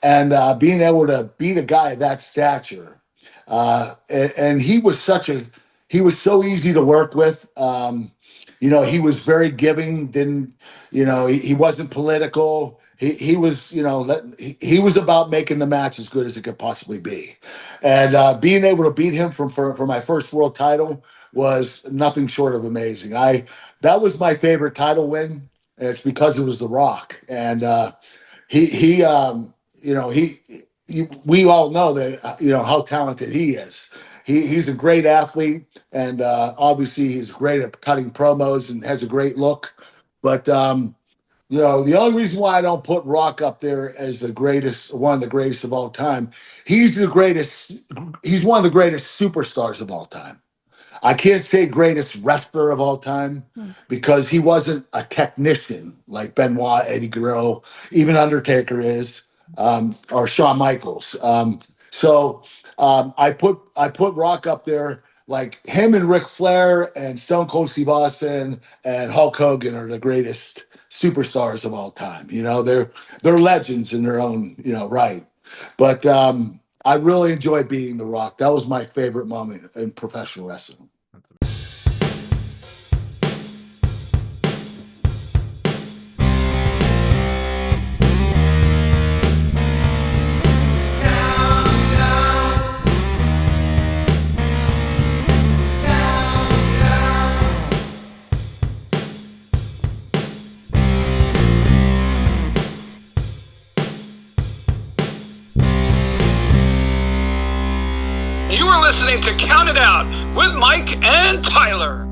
and being able to beat a guy of that stature, and he was so easy to work with. He was very giving. He wasn't political. He was, he was about making the match as good as it could possibly be, and being able to beat him for my first world title was nothing short of amazing. That was my favorite title win, and it's because it was The Rock, and we all know that how talented he is. He's a great athlete, and obviously he's great at cutting promos and has a great look. But the only reason why I don't put Rock up there as one of the greatest of all time, he's the greatest. He's one of the greatest superstars of all time. I can't say greatest wrestler of all time because he wasn't a technician like Benoit, Eddie Guerrero, even Undertaker is, or Shawn Michaels. I put Rock up there, like him and Ric Flair and Stone Cold Steve Austin and Hulk Hogan are the greatest superstars of all time. They're legends in their own right. But I really enjoyed beating The Rock. That was my favorite moment in professional wrestling. You are listening to Count It Out with Mike and Tyler.